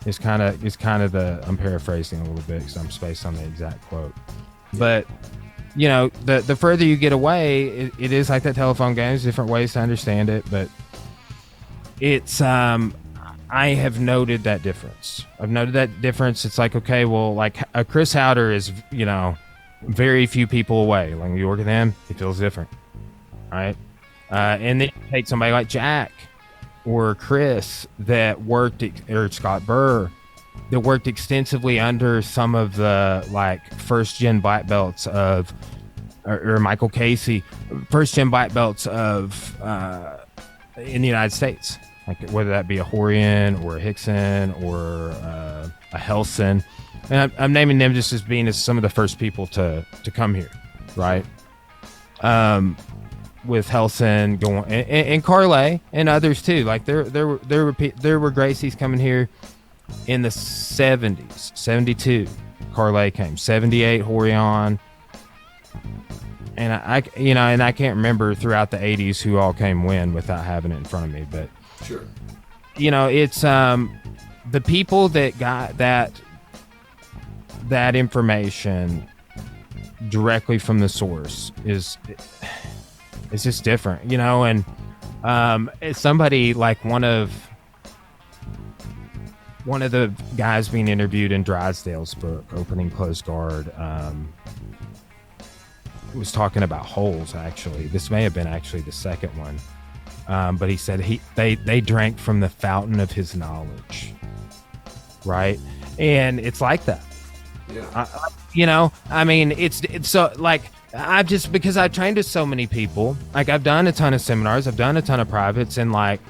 Is kind of the, I'm paraphrasing a little bit because I'm spaced on the exact quote, but you know, the further you get away, it is like that telephone game. There's different ways to understand it, but it's I have noted that difference. It's like, okay, well, like a Chris Howder is, you know, very few people away. Like you work with him, it feels different, right? And then you take somebody like Jack or Chris that worked, or Scott Burr, that worked extensively under some of the like first gen black belts of, or Michael Casey, first gen black belts of in the United States, like whether that be a Horian or a Rickson or a Helson, and I'm naming them just as being as some of the first people to come here, right? With Helson going and Carlay and others too. Like there were Gracies coming here in the 70s, 72. Carlay came 78. Horion, and I can't remember throughout the 80s who all came when without having it in front of me. But sure, you know, it's the people that got that information directly from the source is. It's just different, you know, and it's somebody like one of the guys being interviewed in Drysdale's book, Opening Closed Guard, was talking about holes. Actually, this may have been actually the second one, but he said they drank from the fountain of his knowledge, right? And it's like that, yeah. You know, I mean, it's so like. Because I've trained with so many people, like I've done a ton of seminars, I've done a ton of privates, and like,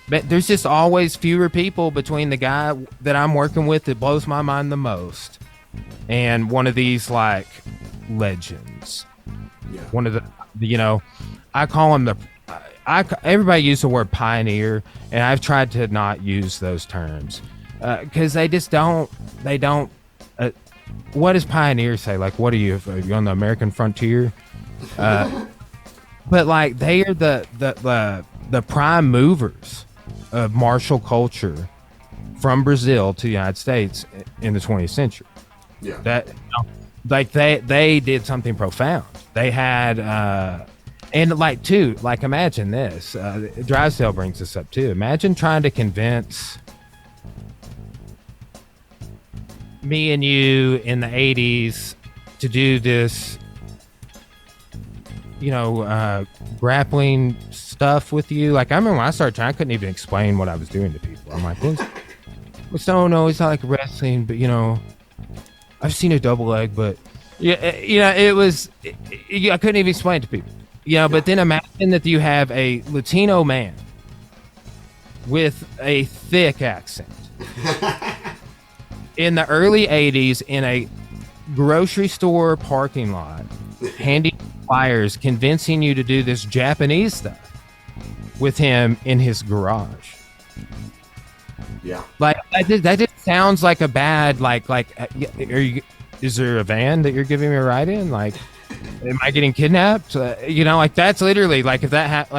but there's just always fewer people between the guy that I'm working with that blows my mind the most and one of these like legends. Yeah. One of the, you know, I call him everybody use the word pioneer, and I've tried to not use those terms because they don't. What does pioneer say? Like, what are you on the American frontier? But like, they are the prime movers of martial culture from Brazil to the United States in the 20th century. Yeah. That, you know, like they did something profound. They had, and like too, like imagine this. Drysdale brings this up too. Imagine trying to convince me and you in the 80s to do this, you know, grappling stuff with you. Like I remember when I started trying, I couldn't even explain what I was doing to people. I'm like, well, no, it's not like wrestling, but you know, I've seen a double leg, but yeah, you know, I couldn't even explain it to people, you know. But then imagine that you have a Latino man with a thick accent in the early 80s in a grocery store parking lot, handing flyers, convincing you to do this Japanese stuff with him in his garage. Yeah. Like that just sounds like a bad is there a van that you're giving me a ride in? Like, am I getting kidnapped? Like that's literally like if that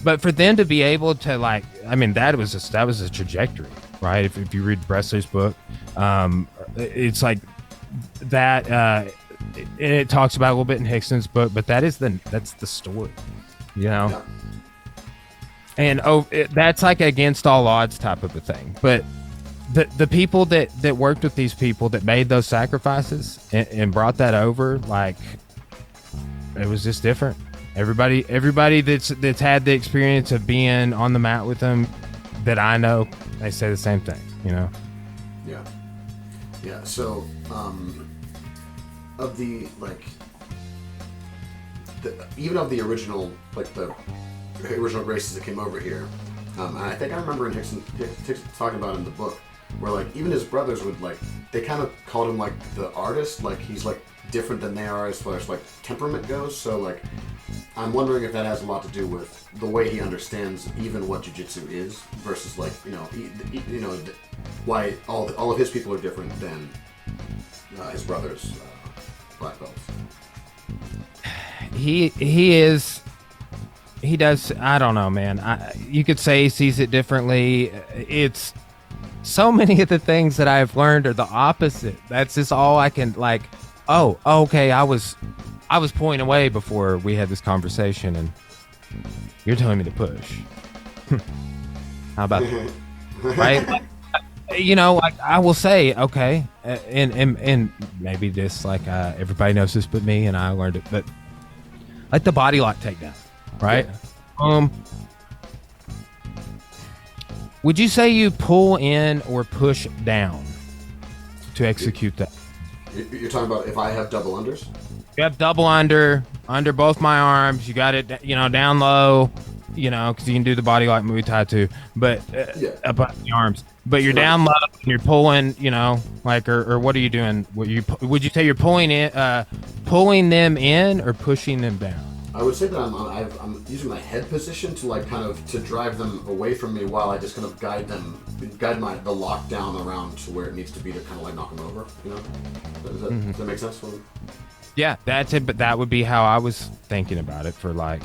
but for them to be able to like, I mean, that was a trajectory, right? If you read Bresley's book, it's like that. It talks about a little bit in Hickson's book, but that's the story, Yeah. And that's like against all odds type of a thing. But the people that worked with these people that made those sacrifices and brought that over, like it was just different. Everybody that's had the experience of being on the mat with them that I know, they say the same thing, Yeah. So, of the even of the original, like the original Gracies that came over here, and I think I remember in Hickson talking about in the book where like even his brothers would like, they kind of called him like the artist, like he's like different than they are as far as like temperament goes. So like I'm wondering if that has a lot to do with the way he understands even what jiu-jitsu is versus like why all of his people are different than his brothers black belts. He does. I don't know, man. You could say he sees it differently. It's so many of the things that I've learned are the opposite. That's just all I can like. Oh, okay. I was pulling away before we had this conversation, and you're telling me to push. How about that? Right? Like I will say, okay, and maybe this like everybody knows this but me, and I learned it, but like the body lock takedown, right? Would you say you pull in or push down to execute that? You're talking about if I have double unders? You have double under both my arms. You got it, down low, because you can do the body lock Muay Thai too, but above the arms. But you're down low and you're pulling, or what are you doing? Would you say you're pulling them in or pushing them down? I would say that I'm using my head position to like kind of to drive them away from me while I just kind of guide the lockdown around to where it needs to be to kind of like knock them over. Does that make sense? Yeah, that's it. But that would be how I was thinking about it for like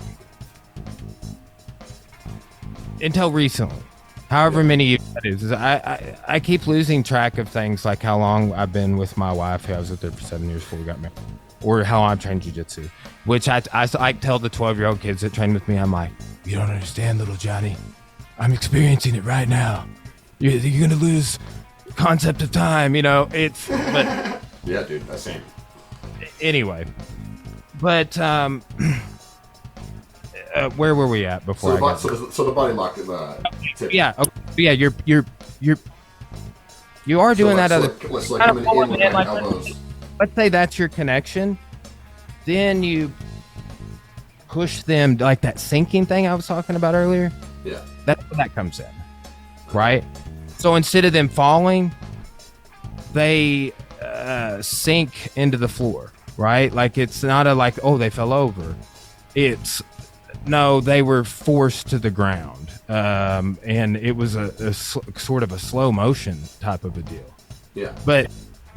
until recently. However many years that is. I keep losing track of things like how long I've been with my wife, who I was with her for 7 years before we got married, or how I'm trained jiu-jitsu, which I tell the 12-year-old kids that train with me, I'm like, you don't understand, little Johnny. I'm experiencing it right now. You're going to lose concept of time, it's... But, yeah, dude, that's same. Anyway, but... where were we at before? So the body lock. Yeah, you are doing that other. Let's like coming in with my elbows. Let's say that's your connection. Then you push them like that sinking thing I was talking about earlier. Yeah, that's where that comes in, right? So instead of them falling, they sink into the floor, right? Like it's not they fell over. It's no, they were forced to the ground, and it was a sort of a slow motion type of a deal. Yeah. But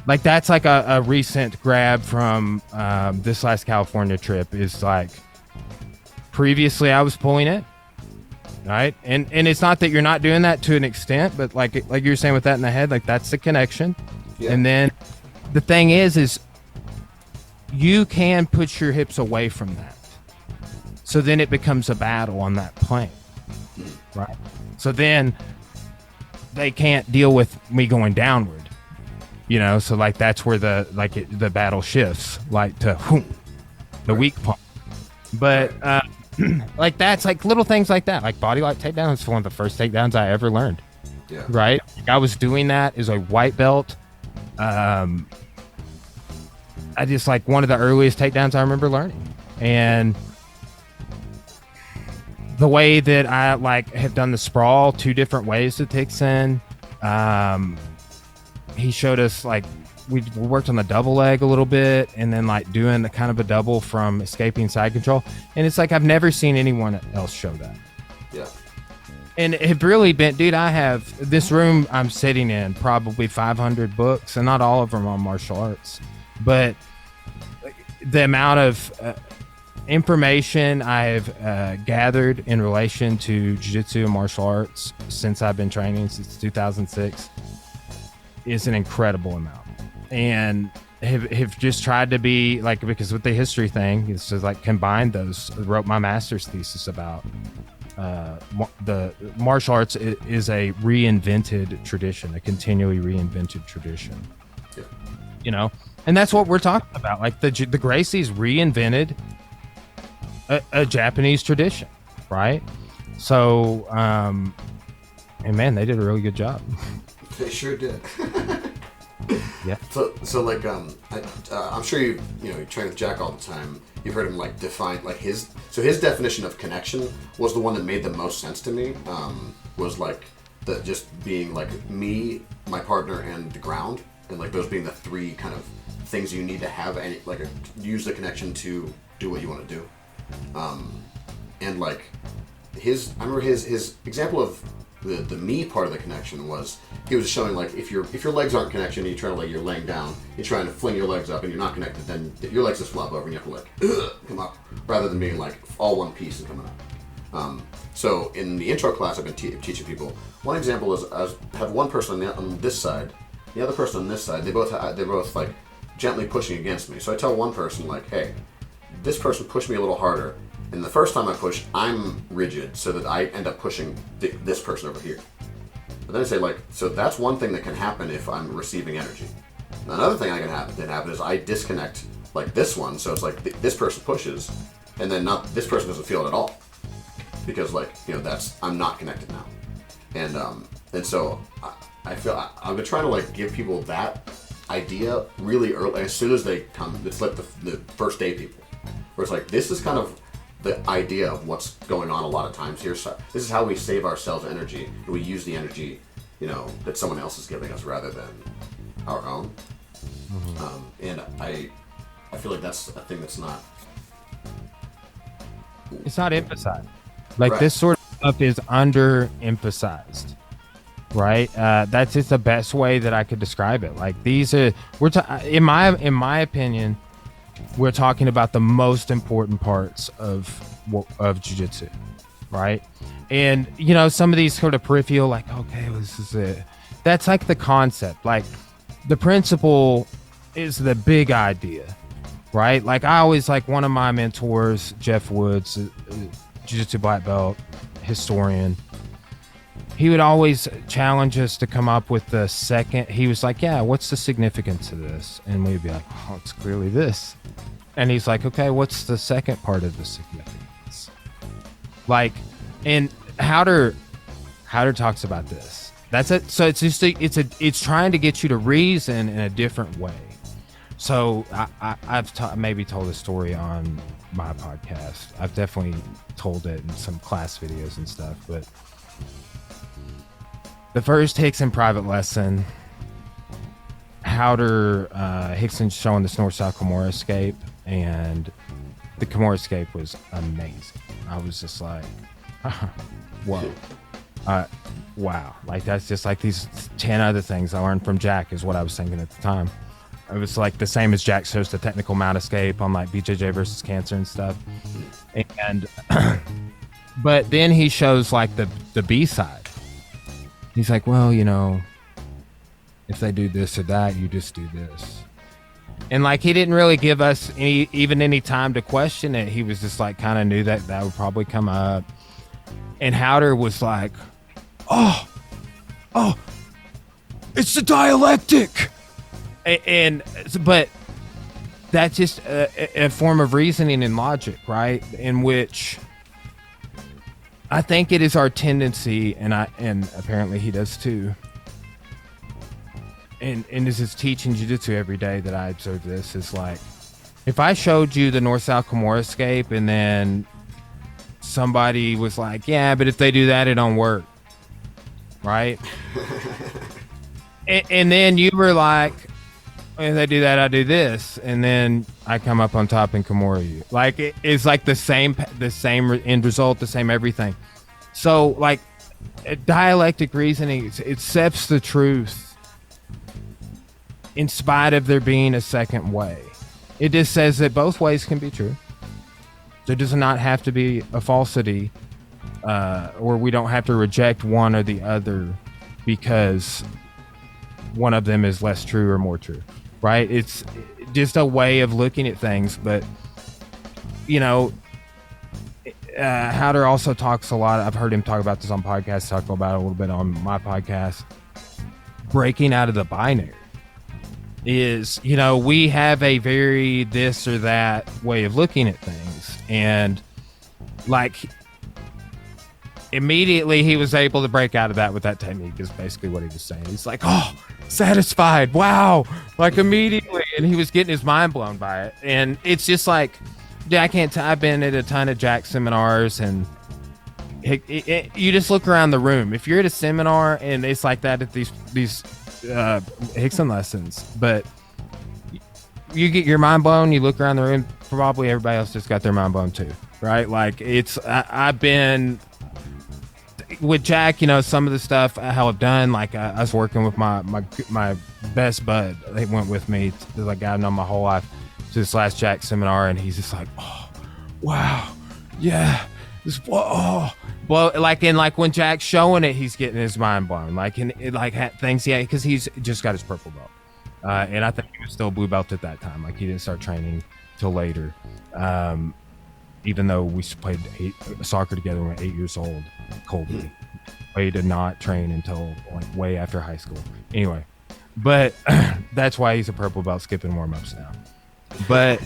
like that's like a recent grab from this last California trip is like previously I was pulling it, right? And it's not that you're not doing that to an extent, but like you were saying with that in the head, like that's the connection. Yeah. And then the thing is you can put your hips away from that. So then it becomes a battle on that plane, right? So then they can't deal with me going downward, So like that's where the battle shifts, like to the weak point. But like that's like little things like that, like body lock takedown is one of the first takedowns I ever learned. Yeah. Right? Like I was doing that as a white belt. I just like one of the earliest takedowns I remember learning, and the way that I like have done the sprawl 2 different ways with Hickson. He showed us like we worked on the double leg a little bit, and then like doing the kind of a double from escaping side control. And it's like I've never seen anyone else show that. Yeah. And have really been, dude, I have this room I'm sitting in, probably 500 books, and not all of them on martial arts, but the amount of information I have gathered in relation to jiu-jitsu and martial arts since I've been training since 2006 is an incredible amount. And have just tried to be like, because with the history thing, it's just like combined those, wrote my master's thesis about the martial arts is a reinvented tradition, a continually reinvented tradition. Yeah. You know, and that's what we're talking about. Like the Gracies reinvented a Japanese tradition, right? So, and man, they did a really good job. They sure did. Yeah. So like I'm sure you train with Jack all the time. You've heard him like define like his definition of connection was the one that made the most sense to me. Was like the just being like me, my partner, and the ground, and like those being the three kind of things you need to have and like use the connection to do what you want to do. And like I remember his example of the me part of the connection was he was showing like if your legs aren't connection and you try to like you're laying down, you're trying to fling your legs up and you're not connected, then your legs just flop over and you have to like come up rather than being like all one piece and coming up. So in the intro class I've been teaching people, one example is I have one person on this side, the other person on this side, they're both like gently pushing against me. So I tell one person like, hey, this person pushed me a little harder, and the first time I push, I'm rigid, so that I end up pushing this person over here. But then I say like, so that's one thing that can happen if I'm receiving energy. And another thing that can happen is I disconnect like this one, so it's like this person pushes, and then this person doesn't feel it at all, because like I'm not connected now, and so I feel I've been trying to like give people that idea really early, as soon as they come. It's like the first day people. Where it's like, this is kind of the idea of what's going on a lot of times here. So this is how we save ourselves energy, and we use the energy, that someone else is giving us rather than our own. Mm-hmm. And I feel like that's a thing that's not... It's not emphasized. Like right. This sort of stuff is under-emphasized, right? That's just the best way that I could describe it. Like these are, in my opinion, we're talking about the most important parts of jiu-jitsu, right? And some of these sort of peripheral, like, okay, well, this is it. That's like the concept. Like the principle is the big idea, right? Like I always like one of my mentors, Jeff Woods, jiu-jitsu black belt historian. He would always challenge us to come up with the second. He was like, yeah, what's the significance of this? And we'd be like, oh, it's clearly this. And he's like, okay, what's the second part of the significance? Like, and Howder talks about this. That's it. So it's just it's trying to get you to reason in a different way. So I've maybe told a story on my podcast. I've definitely told it in some class videos and stuff, but the first Rickson private lesson, Howder, Rickson's showing this north-south Capoeira escape, and the Capoeira escape was amazing. I was just like, whoa. Wow. Like that's just like these 10 other things I learned from Jack is what I was thinking at the time. It was like the same as Jack shows the technical mount escape on like BJJ versus Cancer and stuff. And, but then he shows like the B side. He's like, well, if they do this or that, you just do this. And like, he didn't really give us any time to question it. He was just like, kind of knew that would probably come up. And Howder was like, oh, it's the dialectic. But that's just a form of reasoning and logic, right? In which I think it is our tendency, and apparently he does too. And this is teaching jiu-jitsu every day that I observe this, is like, if I showed you the north-south Capoeira escape and then somebody was like, yeah, but if they do that, it don't work. Right? and then you were like, if they do that, I do this. And then I come up on top and Capoeira you. Like, it's like the same end result, the same everything. So, like, dialectic reasoning, it accepts the truth in spite of there being a second way. It just says that both ways can be true. There does not have to be a falsity, or we don't have to reject one or the other because one of them is less true or more true, right? It's just a way of looking at things. But, you know, Howder also talks a lot. I've heard him talk about this on podcasts, talk about it a little bit on my podcast. Breaking out of the binary is, you know, we have a very this or that way of looking at things. And like immediately he was able to break out of that with that technique is basically what he was saying. He's like, oh, satisfied. Wow. Like immediately. And he was getting his mind blown by it. And it's just like, yeah, I've been at a ton of Jack seminars and you just look around the room. If you're at a seminar and it's like that at these Rickson lessons, but you get your mind blown, you look around the room, probably everybody else just got their mind blown too, right? Like I've been with Jack, you know, some of the stuff how I've done, like I was working with my best bud. They went with me, like I've known my whole life, to this last Jack seminar, and he's just like, oh, wow, yeah, this, oh, well, like when Jack's showing it, he's getting his mind blown, like in like things, yeah, because he's just got his purple belt, and I think he was still blue belt at that time, like he didn't start training till later, even though we played soccer together when we were 8 years old. Colby, he did not train until like way after high school. Anyway, but that's why he's a purple belt skipping warm-ups now. But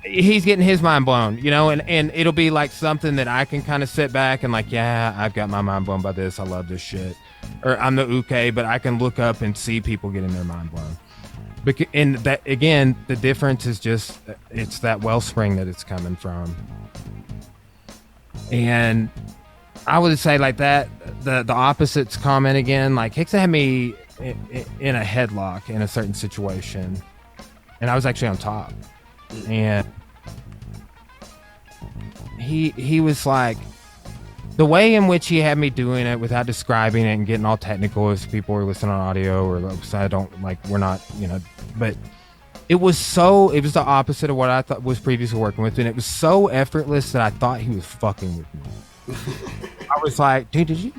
he's getting his mind blown, you know, and it'll be like something that I can kind of sit back and like, yeah, I've got my mind blown by this. I love this shit. Or I'm the uke, but I can look up and see people getting their mind blown. And that, again, the difference is just, it's that wellspring that it's coming from. And I would say like that, the opposites comment again, like Rickson had me in a headlock in a certain situation. And I was actually on top, and he was like, the way in which he had me doing it without describing it and getting all technical as people were listening on audio, or I don't like, we're not, you know, but it was the opposite of what I thought was previously working with, and it was so effortless that I thought he was fucking with me. I was like, dude, did you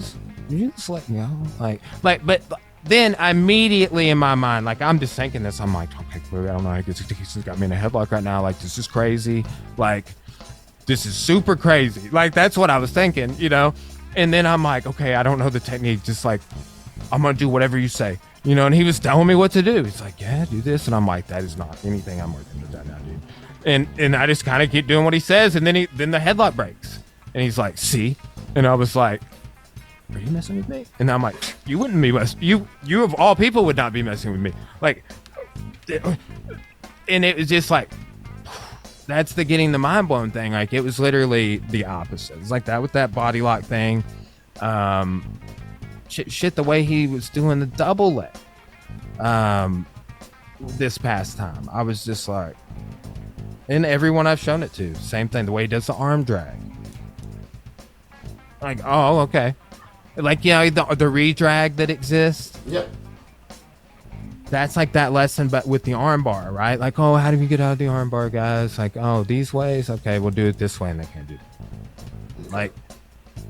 just let me go? Like, but then immediately in my mind, like I'm just thinking this, I'm like, okay, I don't know, he's got me in a headlock right now. Like, this is crazy. Like, this is super crazy. Like, that's what I was thinking, you know? And then I'm like, okay, I don't know the technique. Just like, I'm going to do whatever you say, you know? And he was telling me what to do. He's like, yeah, do this. And I'm like, that is not anything I'm working with right now, dude. And I just kind of keep doing what he says. And then the headlock breaks. And he's like, see? And I was like, are you messing with me? And I'm like, you wouldn't be you of all people would not be messing with me. Like, and it was just like, that's the getting the mind blown thing. Like, it was literally the opposite. It's like that with that body lock thing. Shit, the way he was doing the double leg this past time, I was just like, and everyone I've shown it to, same thing. The way he does the arm drag. Like, oh, okay. Like, you know, the re-drag that exists. Yep. That's like that lesson, but with the arm bar, right? Like, oh, how do we get out of the arm bar, guys? Like, oh, these ways? Okay, we'll do it this way, and they can't do that. Like,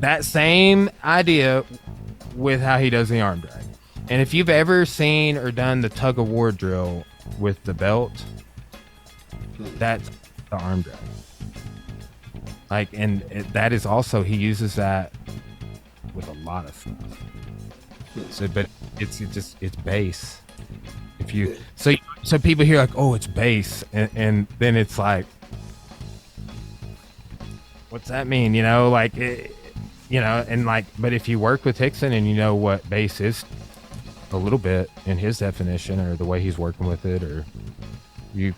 that same idea with how he does the arm drag. And if you've ever seen or done the tug-of-war drill with the belt, that's the arm drag. Like, and that is also, he uses that with a lot of stuff. So, but it's base. If you so people hear like, oh, it's base, and then it's like, what's that mean? You know, like, you know, and like, but if you work with Rickson and you know what base is a little bit in his definition or the way he's working with it, or you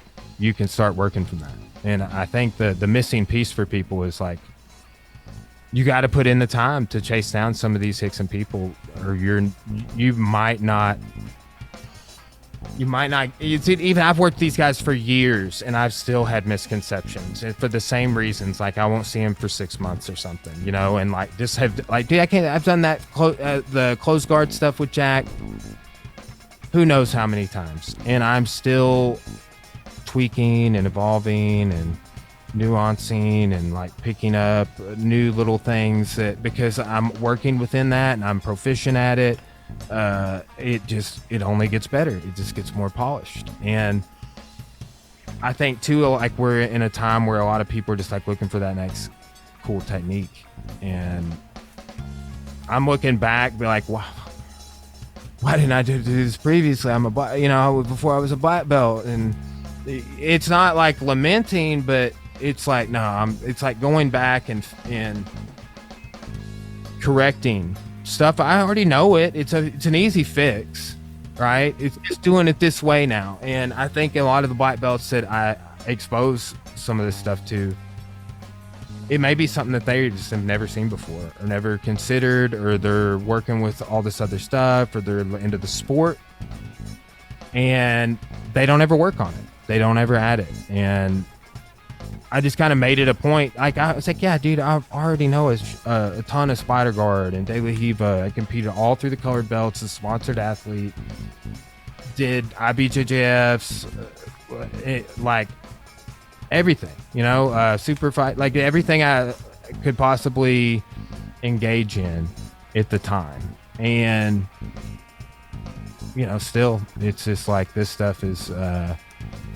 can start working from that. And I think the missing piece for people is like, you got to put in the time to chase down some of these Rickson people, or you might not you might not. Even I've worked these guys for years, and I've still had misconceptions, and for the same reasons. Like I won't see him for 6 months or something, you know, and like just have like, dude, I can't. I've done that the closed guard stuff with Jack. Who knows how many times, and I'm still tweaking and evolving and nuancing and like picking up new little things that because I'm working within that and I'm proficient at it. It only gets better. It just gets more polished. And I think too, like we're in a time where a lot of people are just like looking for that next cool technique. And I'm looking back, be like, wow, why didn't I do this previously? Before I was a black belt, and it's not like lamenting, but it's like, no, it's like going back and correcting stuff. I already know it. It's an easy fix, right? It's just doing it this way now. And I think a lot of the black belts that I expose some of this stuff to, it may be something that they just have never seen before or never considered, or they're working with all this other stuff, or they're into the sport and they don't ever work on it. They don't ever add it. And I just kind of made it a point. Like I was like, yeah, dude, I already know a ton of Spider Guard and De La Hiva. I competed all through the colored belts, a sponsored athlete, did IBJJFs, like everything, you know, super fight, like everything I could possibly engage in at the time. And, you know, still, it's just like this stuff is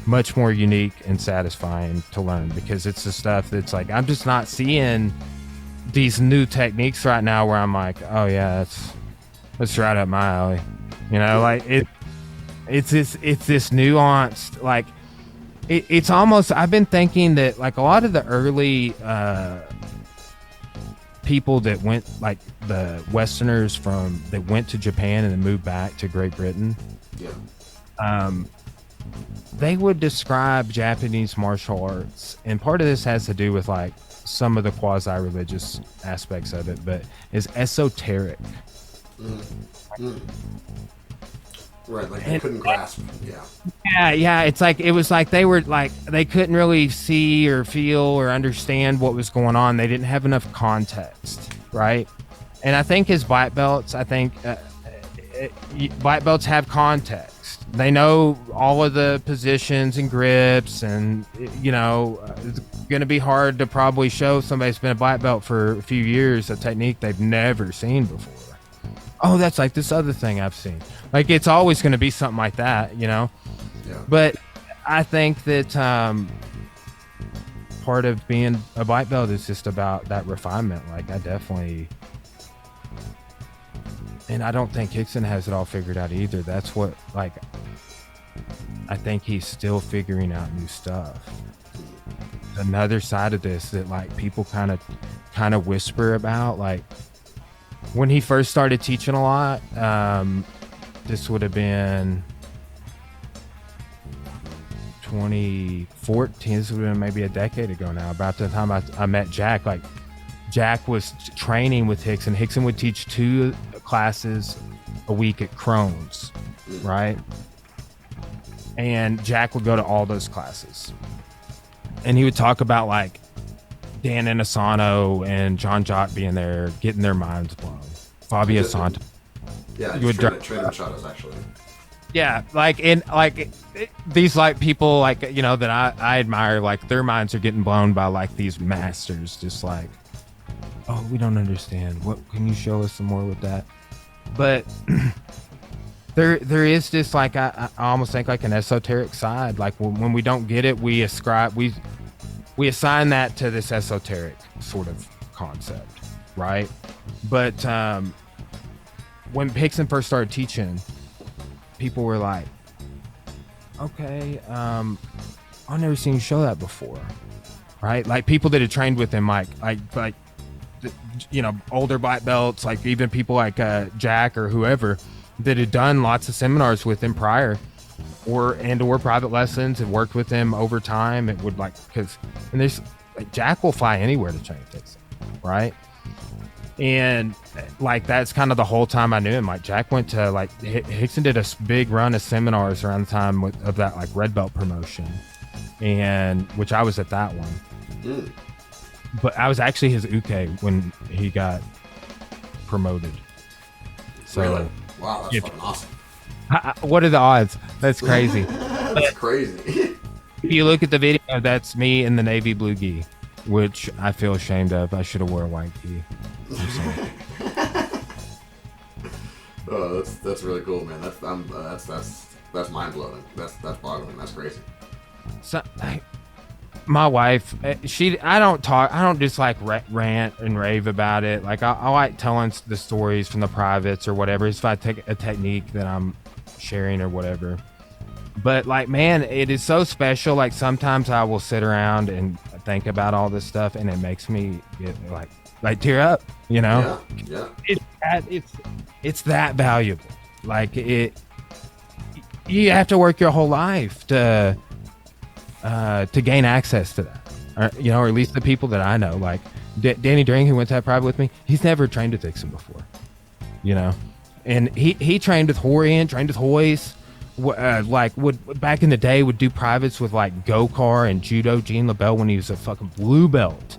much more unique and satisfying to learn, because it's the stuff that's like, I'm just not seeing these new techniques right now where I'm like, oh yeah, that's right up my alley, you know, like it's this nuanced, like it's almost, I've been thinking that like a lot of the early people that went, like the Westerners that went to Japan and then moved back to Great Britain, they would describe Japanese martial arts, and part of this has to do with like some of the quasi-religious aspects of it, but is esoteric. Right, like they couldn't grasp. Yeah. It's like, it was like they were like, they couldn't really see or feel or understand what was going on. They didn't have enough context, right? And I think as black belts, black belts have context. They know all of the positions and grips, and you know, it's going to be hard to probably show somebody who's been a black belt for a few years a technique they've never seen before. Oh, that's like this other thing I've seen. Like it's always going to be something like that, you know. Yeah. But I think that part of being a black belt is just about that refinement. Like I definitely. And I don't think Rickson has it all figured out either. That's what, like, I think he's still figuring out new stuff. Another side of this that like people kind of whisper about, like when he first started teaching a lot, this would have been 2014. This would have been maybe a decade ago now, about the time I met Jack. Like Jack was training with Rickson. Rickson would teach 2 classes a week at Crohn's, right? And Jack would go to all those classes, and he would talk about like Dan Inosanto and John Jott being there, getting their minds blown. Fabio Santo. Yeah, you would train shadows actually. Yeah, like in like these like people like, you know, that I admire, like their minds are getting blown by like these masters, just like, oh, we don't understand. What can you show us some more with that? But there is this like I almost think like an esoteric side. Like when we don't get it, we assign that to this esoteric sort of concept, right? But when Rickson first started teaching, people were like, okay, I've never seen you show that before, right? Like people that had trained with him, like you know, older black belts, like even people like Jack or whoever that had done lots of seminars with him prior, or private lessons, and worked with him over time. It would like, because and there's like, Jack will fly anywhere to train Rickson, right? And like that's kind of the whole time I knew him. Like Jack went to like Rickson did a big run of seminars around the time of that like red belt promotion, and which I was at that one. But I was actually his uke when he got promoted. So really? Wow, that's fucking awesome. What are the odds? That's crazy. That's crazy. If you look at the video, that's me in the navy blue gi, which I feel ashamed of. I should have wore a white gi. Oh, that's really cool, man. That's mind blowing. That's boggling. That's crazy. So, my wife, I don't just like rant and rave about it. Like I like telling the stories from the privates or whatever. If I take a technique that I'm sharing or whatever. But like, man, it is so special. Like sometimes I will sit around and think about all this stuff, and it makes me get like tear up. You know? Yeah. It's that valuable. Like you have to work your whole life to gain access to that, or at least the people that I know, like Danny Dring, who went to that private with me, he's never trained with Rickson before, and he trained with Horian, trained with Hoist, would back in the day would do privates with like Gokar and Judo Gene LaBelle when he was a fucking blue belt,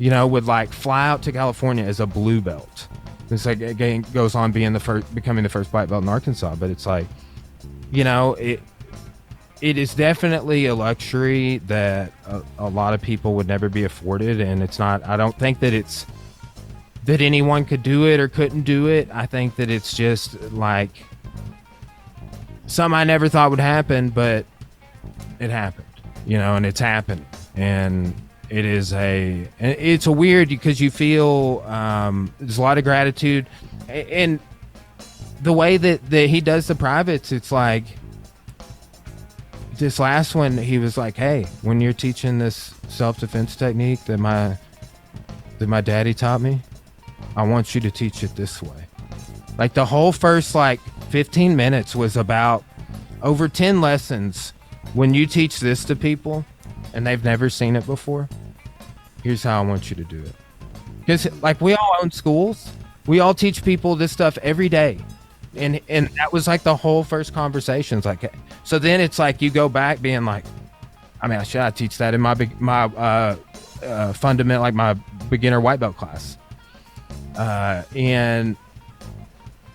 would like fly out to California as a blue belt. It's like again goes on becoming the first white belt in Arkansas, but it's like, it is definitely a luxury that a lot of people would never be afforded, and it's not. I don't think that it's that anyone could do it or couldn't do it. I think that it's just like something I never thought would happen, but it happened, and it's happened, and it's a weird because you feel there's a lot of gratitude, and the way that he does the privates, it's like. This last one, he was like, "Hey, when you're teaching this self-defense technique that my daddy taught me, I want you to teach it this way." Like the whole first 15 minutes was about over 10 lessons. When you teach this to people and they've never seen it before, here's how I want you to do it. Because we all own schools, we all teach people this stuff every day. And that was like the whole first conversations. So then it's like you go back being like, should I teach that in my fundamental, like my beginner white belt class? And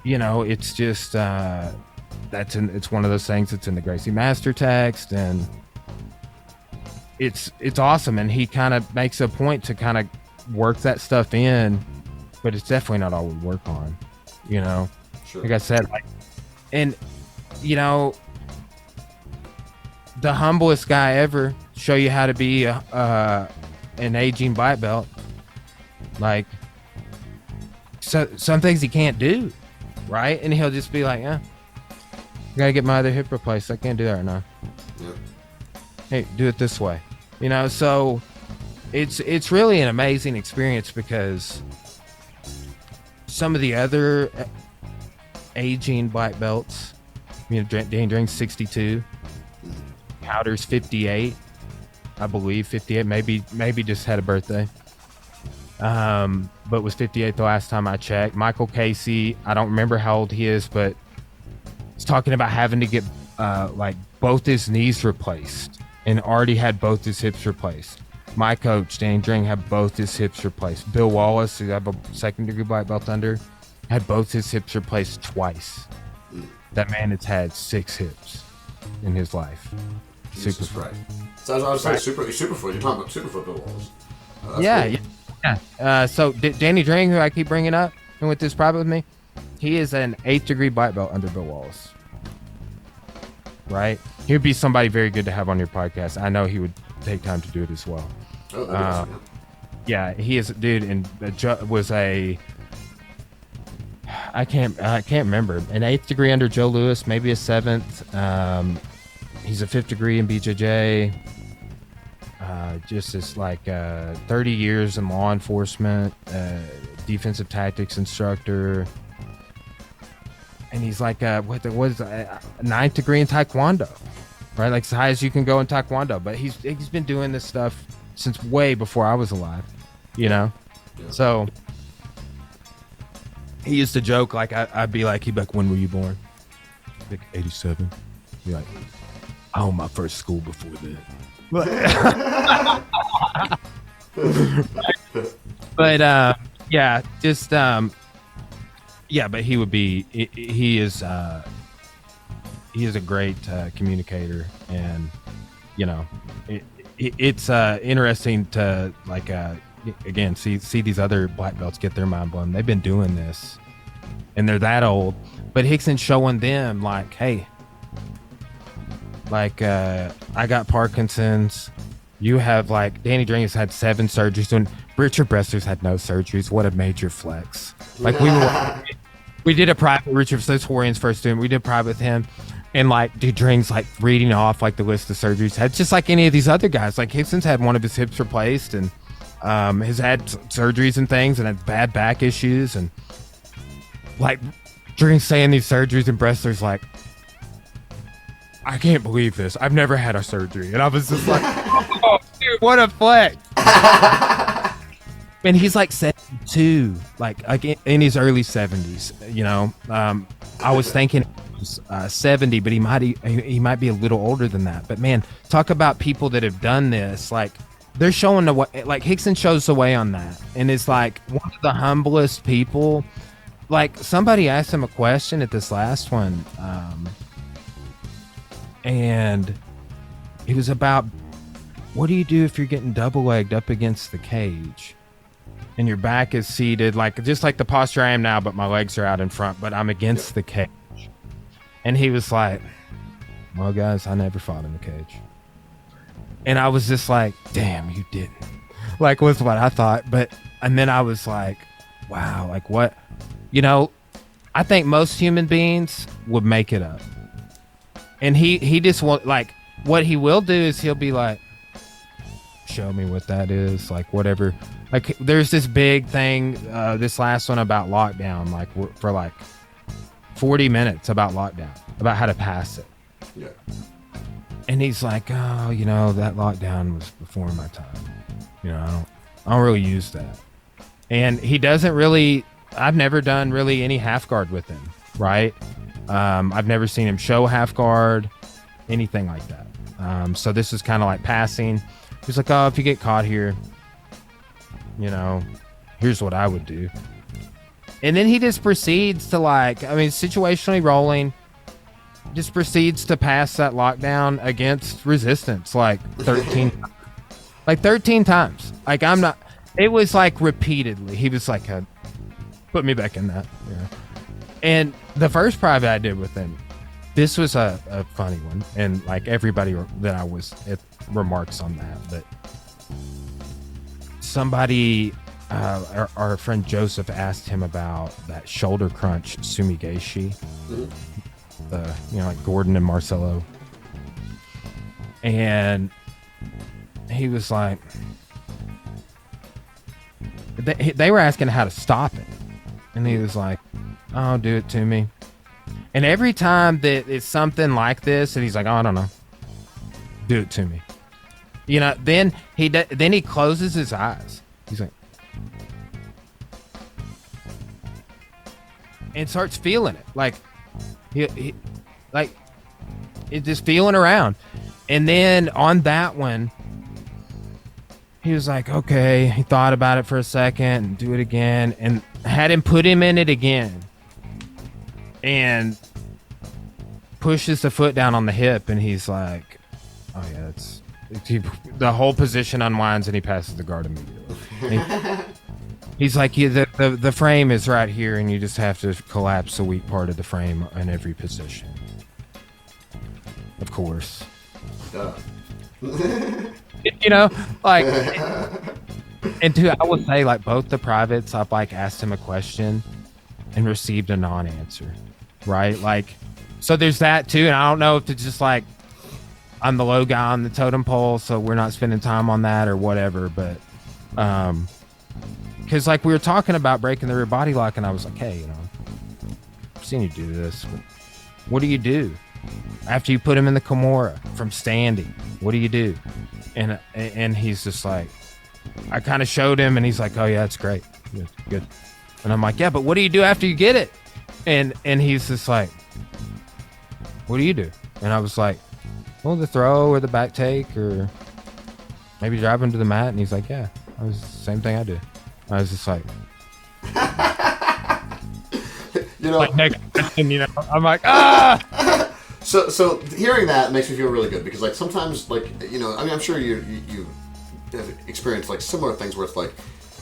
it's just it's one of those things that's in the Gracie Master text, and it's awesome. And he kind of makes a point to kind of work that stuff in, but it's definitely not all we work on, Sure. Like I said, the humblest guy ever show you how to be an aging white belt. Like, so some things he can't do, right? And he'll just be like, "Yeah, I gotta get my other hip replaced. I can't do that right now." Yep. Hey, do it this way, So it's really an amazing experience because some of the other aging black belts, Danny Dring's 62, Powder's 58, I believe 58, maybe just had a birthday, but was 58 the last time I checked. Michael Casey, I don't remember how old he is, but he's talking about having to get both his knees replaced and already had both his hips replaced. My coach Danny Dring had both his hips replaced. Bill Wallace, who I have a second degree black belt under, had both his hips replaced twice. That man has had 6 hips in his life. Jesus Christ. So I was saying Superfoot. You're talking about Superfoot Bill Wallace. Yeah. So Danny Dring, who I keep bringing up and with this private with me, he is an 8th degree black belt under Bill Wallace. Right? He would be somebody very good to have on your podcast. I know he would take time to do it as well. Oh, yeah, he is a dude, and was I can't remember, an 8th degree under Joe Lewis, maybe a 7th. He's a 5th degree in BJJ. Just as 30 years in law enforcement, defensive tactics instructor, and he's a 9th degree in Taekwondo, right? Like as high as you can go in Taekwondo. But he's been doing this stuff since way before I was alive, Yeah. So he used to joke like I'd be like, he'd be like, when were you born? Like 87. He'd be like, oh, my first school before that. But yeah, just yeah, but he would be. He is a great communicator, and you know, it's interesting to like again see these other black belts get their mind blown. They've been doing this, and they're that old. But Rickson's showing them like, hey, like I got Parkinson's. You have like Danny Dringus had 7 surgeries, and Richard Brester's had no surgeries. What a major flex! Like we did a private. Richard Torian's first student. We did private with him, and like dude Dring's like reading off like the list of surgeries had just like any of these other guys. Like Rickson's had one of his hips replaced, and has had surgeries and things, and had bad back issues, and like Dring's saying these surgeries, and Brester's like, I can't believe this. I've never had a surgery, and I was just like, oh, dude, what a flex! And he's like 72, like in his early 70s. You know, I was thinking he was 70, but he might be a little older than that. But man, talk about people that have done this. Like they're showing the way. Like Rickson shows the way on that, and it's like one of the humblest people. Like somebody asked him a question at this last one, and it was about, what do you do if you're getting double legged up against the cage and your back is seated, like just like the posture I am now, but my legs are out in front, but I'm against the cage? And he was like, well, guys, I never fought in the cage. And I was just like, damn, you didn't. Like was what I thought. And then I was like, wow, like what? You know, I think most human beings would make it up. And he just won't, like, what he will do is he'll be like, show me what that is, like whatever. Like there's this big thing, this last one about lockdown, like for like 40 minutes about lockdown, about how to pass it. Yeah. And he's like, oh, you know, that lockdown was before my time. You know, I don't really use that. And he doesn't really, I've never done really any half guard with him, right? I've never seen him show half guard, anything like that. So this is kind of like passing. He's like, oh, if you get caught here, you know, here's what I would do. And then he just proceeds to like, I mean, situationally rolling, just proceeds to pass that lockdown against resistance like 13 times. Like I'm not, it was like repeatedly. He was like, put me back in that. Yeah. And the first private I did with him, this was a funny one. And like everybody that I was, it remarks on that. But somebody, our friend Joseph asked him about that shoulder crunch sumigashi. You know, like Gordon and Marcelo. And he was like, they were asking how to stop it. And he was like, oh, do it to me. And every time that it's something like this, and he's like, oh, I don't know, do it to me. You know, then he closes his eyes. He's like, and starts feeling it. Like, he like, it's just feeling around. And then on that one, he was like, okay. He thought about it for a second and do it again, and had him put him in it again, and pushes the foot down on the hip, and he's like, oh yeah, the whole position unwinds, and he passes the guard immediately. He's like, yeah, the frame is right here, and you just have to collapse the weak part of the frame in every position. Of course. Duh. You know, like, and two, I would say, like, both the privates, I've like asked him a question and received a non-answer, right? Like, so there's that too, and I don't know if it's just like I'm the low guy on the totem pole, so we're not spending time on that or whatever. But because like we were talking about breaking the rear body lock, and I was like, hey, you know, I've seen you do this. What do you do after you put him in the Capoeira from standing? What do you do? And he's just like, I kind of showed him, and he's like, oh yeah, it's great, good. And I'm like, yeah, but what do you do after you get it? And he's just like, what do you do? And I was like, well, the throw or the back take or maybe drive him to the mat. And he's like, yeah, I was the same thing I do. I was just like, you know, like, and, you know, I'm like, ah. So hearing that makes me feel really good because like sometimes like you know I mean I'm sure you have experienced like similar things where it's like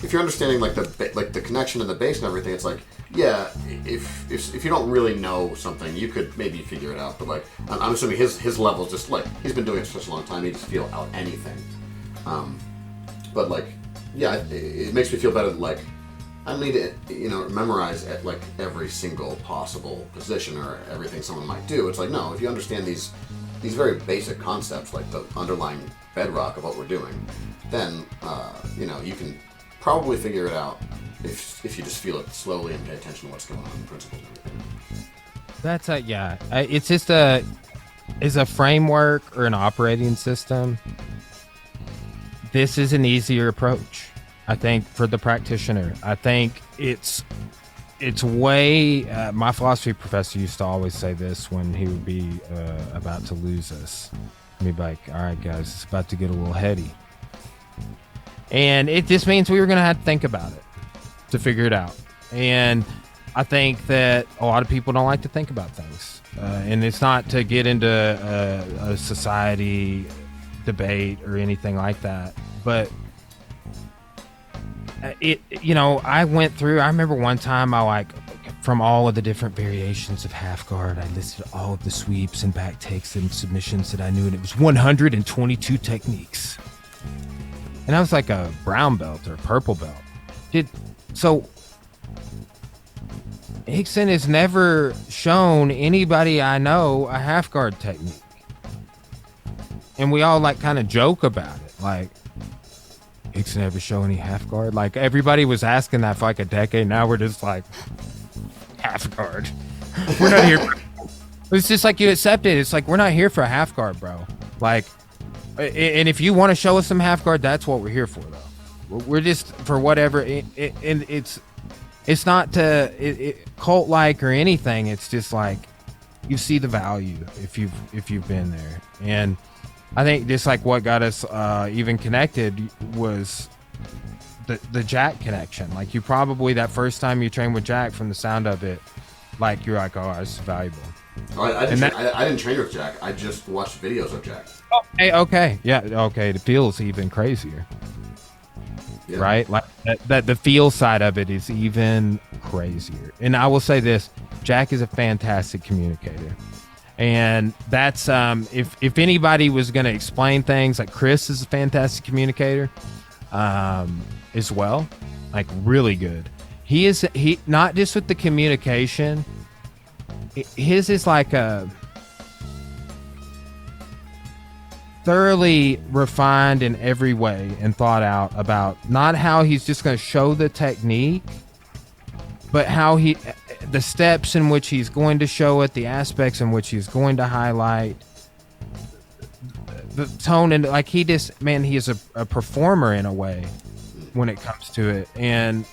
if you're understanding like the connection and the base and everything, it's like yeah if you don't really know something you could maybe figure it out, but like I'm assuming his level is just like he's been doing it for such a long time he just feel out anything, but like yeah it makes me feel better that like I don't need to, you know, memorize at like every single possible position or everything someone might do. It's like, no, if you understand these very basic concepts, like the underlying bedrock of what we're doing, then, you know, you can probably figure it out if you just feel it slowly and pay attention to what's going on in principles and everything. That's yeah. It's just is a framework or an operating system. This is an easier approach. I think for the practitioner, I think it's way. My philosophy professor used to always say this when he would be about to lose us. He'd be like, "All right, guys, it's about to get a little heady," and it just means we were going to have to think about it to figure it out. And I think that a lot of people don't like to think about things, and it's not to get into a society debate or anything like that, but. You know, I remember one time from all of the different variations of half guard, I listed all of the sweeps and back takes and submissions that I knew, and it was 122 techniques. And I was like a brown belt or a purple belt. So Rickson has never shown anybody I know a half guard technique. And we all like kind of joke about it. Like, Rickson ever show any half guard? Like everybody was asking that for like a decade. Now we're just like half guard. We're not here. It's just like you accept it. It's like we're not here for a half guard, bro. Like, and if you want to show us some half guard, that's what we're here for, though. We're just for whatever. And it's not to cult like or anything. It's just like you see the value if you've been there. And I think just like what got us even connected was the Jack connection. Like you probably that first time you trained with Jack, from the sound of it, like you're like, oh, this is valuable. Oh, I didn't train with Jack. I just watched videos of Jack. Okay, yeah, okay. It feels even crazier, yeah. Right? Like that the feel side of it is even crazier. And I will say this: Jack is a fantastic communicator. And that's if anybody was going to explain things, like Chris is a fantastic communicator as well, like really good. He not just with the communication. His is like a thoroughly refined in every way and thought out about not how he's just going to show the technique, but how the steps in which he's going to show it, the aspects in which he's going to highlight, the tone, and like he is a performer in a way when it comes to it. And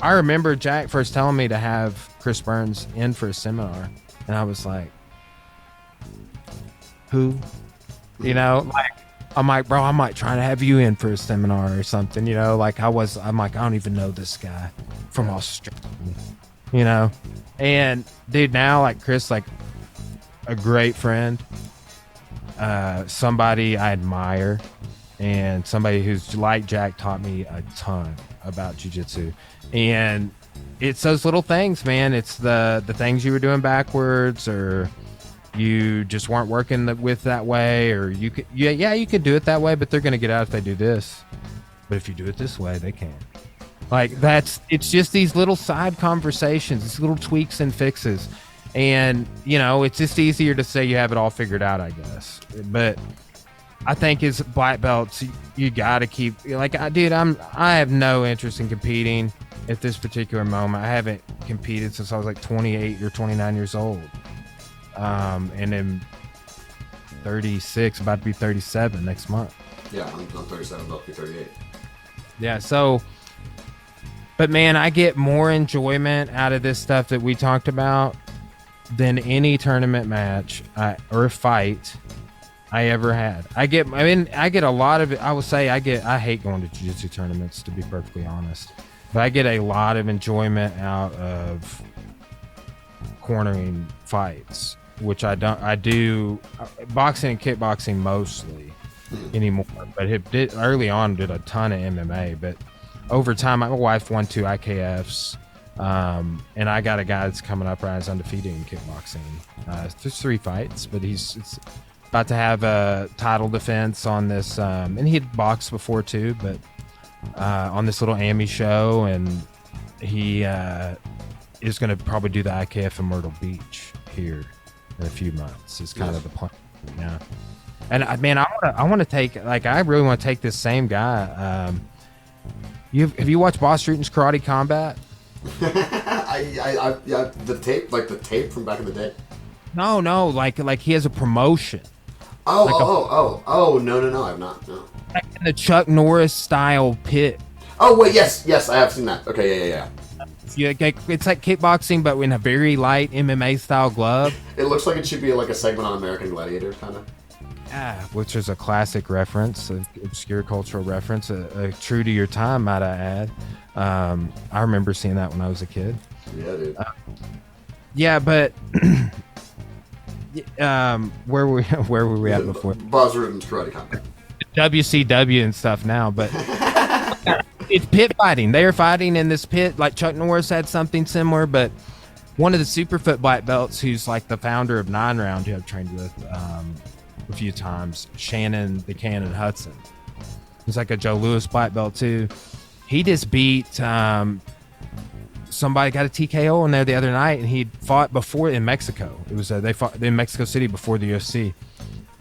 I remember Jack first telling me to have Chris Burns in for a seminar, and I was like, who? You know, like I'm like, bro, I might try to have you in for a seminar or something, you know, like I'm like, I don't even know this guy from Australia, you know? And dude, now like Chris, like a great friend, somebody I admire, and somebody who's like Jack taught me a ton about jiu-jitsu. And it's those little things, man. It's the things you were doing backwards, or you just weren't working with that way, or you could, you could do it that way, but they're going to get out if they do this. But if you do it this way, they can't. Like it's just these little side conversations, these little tweaks and fixes. And, you know, it's just easier to say you have it all figured out, I guess. But I think as black belts, you got to keep, like, I have no interest in competing at this particular moment. I haven't competed since I was like 28 or 29 years old. And I'm 36, about to be 37 next month. Yeah, I'm 37, about to be 38. Yeah, so But man, I get more enjoyment out of this stuff that we talked about than any tournament match or fight I ever had. I get a lot of it. I will say I hate going to jiu-jitsu tournaments, to be perfectly honest. But I get a lot of enjoyment out of cornering fights, which I do boxing and kickboxing mostly anymore. But early on did a ton of MMA. But over time, my wife won 2 IKFs. And I got a guy that's coming up right, he's undefeated in kickboxing. There's 3 fights, but he's about to have a title defense on this, and he had boxed before too, but on this little AMI show, and he is going to probably do the IKF in Myrtle Beach here in a few months. Is kind of the plan. Yeah, and I want to take, like, I really want to take this same guy. Have you watched Boss Rutten's Karate Combat? The tape from back in the day. No, like he has a promotion. No, I've not. No. Like in the Chuck Norris style pit. Oh wait, yes, I have seen that. Okay, yeah. Yeah, it's like kickboxing, but in a very light MMA style glove. It looks like it should be like a segment on American Gladiator, kind of. Yeah, which is a classic reference, an obscure cultural reference, a true to your time, might I add. I remember seeing that when I was a kid. Yeah, dude. Yeah, but where were we at before? Boss Rutten's Karate Combat. WCW and stuff now, but it's pit fighting. They are fighting in this pit. Like Chuck Norris had something similar, but one of the Superfoot black belts, who's like the founder of 9 Round, who I've trained with a few times, Shannon the Cannon Hudson. He's like a Joe Louis black belt too. He just beat somebody, got a TKO in there the other night, and he fought before in Mexico. It was they fought in Mexico City before the UFC.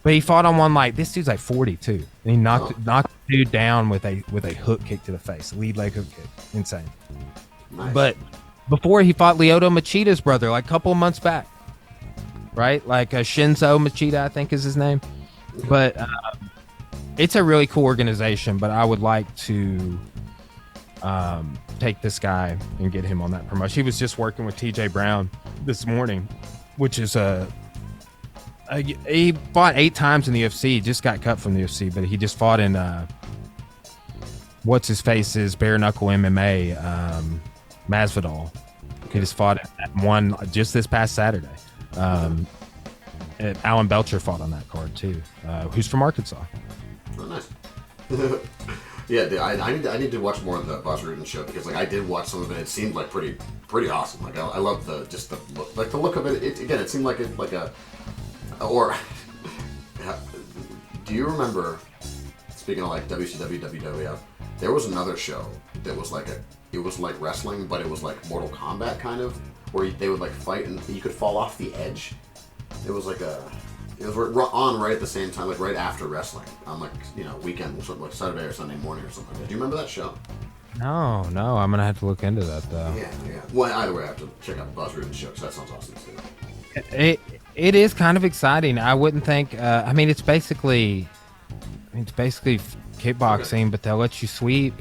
But he fought on one, like, this dude's like 42, and he knocked the dude down with a hook kick to the face, lead leg hook kick, insane. Nice. But before, he fought Lyoto Machida's brother like a couple of months back, right? Like Shinzo Machida, I think is his name. But it's a really cool organization. But I would like to take this guy and get him on that promotion. He was just working with TJ Brown this morning, which is he fought 8 times in the UFC. He just got cut from the UFC, but he just fought in what's his face's bare knuckle MMA, Masvidal. He just fought at one just this past Saturday. Alan Belcher fought on that card too, who's from Arkansas. Oh, nice. Yeah, dude, I need to watch more of the Boss Rutten show, because like I did watch some of it. It seemed like pretty awesome. Like I love the look, like the look of it. It seemed like it like a. Or, do you remember, speaking of like WCW, WWF, there was another show that was like it was like wrestling, but it was like Mortal Kombat kind of, where they would like fight and you could fall off the edge. It was like it was on right at the same time, like right after wrestling, on like, weekend, like Saturday or Sunday morning or something like that. Do you remember that show? No, I'm gonna have to look into that though. Yeah. Well, either way, I have to check out the Boss Rutten show, because that sounds awesome too. It is kind of exciting. I wouldn't think. It's basically kickboxing, but they'll let you sweep,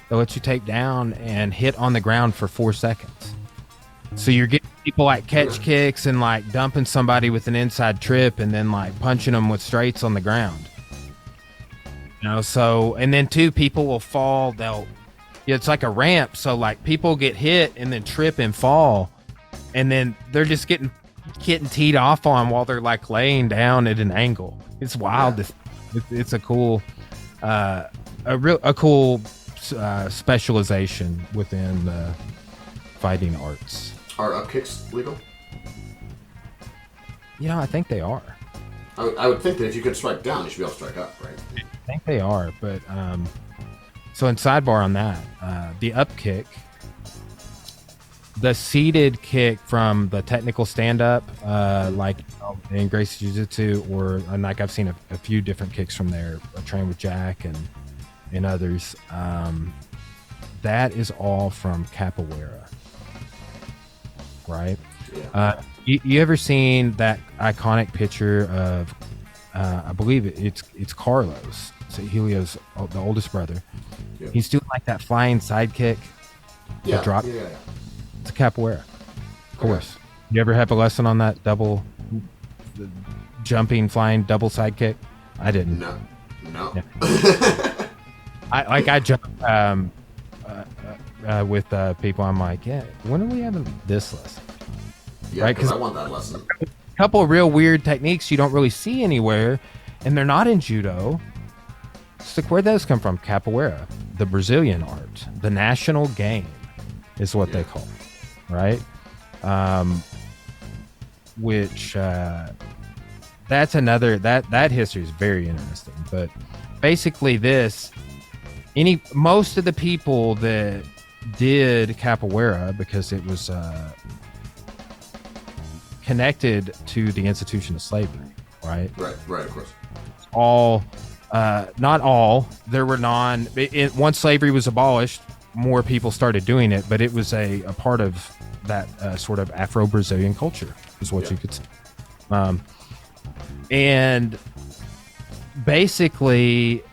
they'll let you take down and hit on the ground for 4 seconds. So you're getting people like catch kicks and like dumping somebody with an inside trip and then like punching them with straights on the ground. So and then 2 people will fall. It's like a ramp. So like people get hit and then trip and fall, and then they're just getting teed off on while they're like laying down at an angle. It's wild. Yeah. It's a cool, cool specialization within the fighting arts. Are up kicks legal? I think they are. I would think that if you could strike down, you should be able to strike up, right? I think they are, but so in sidebar on that, the up kick, the seated kick from the technical stand-up, like in Gracie Jiu-Jitsu, or like I've seen a few different kicks from there. I trained with Jack and others. That is all from Capoeira, right? Yeah. You ever seen that iconic picture of, I believe it's Carlos, so Helio's the oldest brother. Yeah. He's doing like that flying sidekick. Yeah, The drop. yeah. It's a capoeira. Of course. You ever have a lesson on that double jumping, flying, double side kick? I didn't. No. Yeah. I jump with people. I'm like, yeah, when are we having this lesson? Yeah, right? Because I want that lesson. A couple of real weird techniques you don't really see anywhere, and they're not in judo. It's like, where those come from? Capoeira, the Brazilian art, the national game is what they call it, right? Which that's another that history is very interesting. But basically, most of the people that did capoeira, because it was connected to the institution of slavery, right? Right, of course. All, not all. There were once slavery was abolished, more people started doing it, but it was a part of that sort of Afro-Brazilian culture, is what you could say. And basically,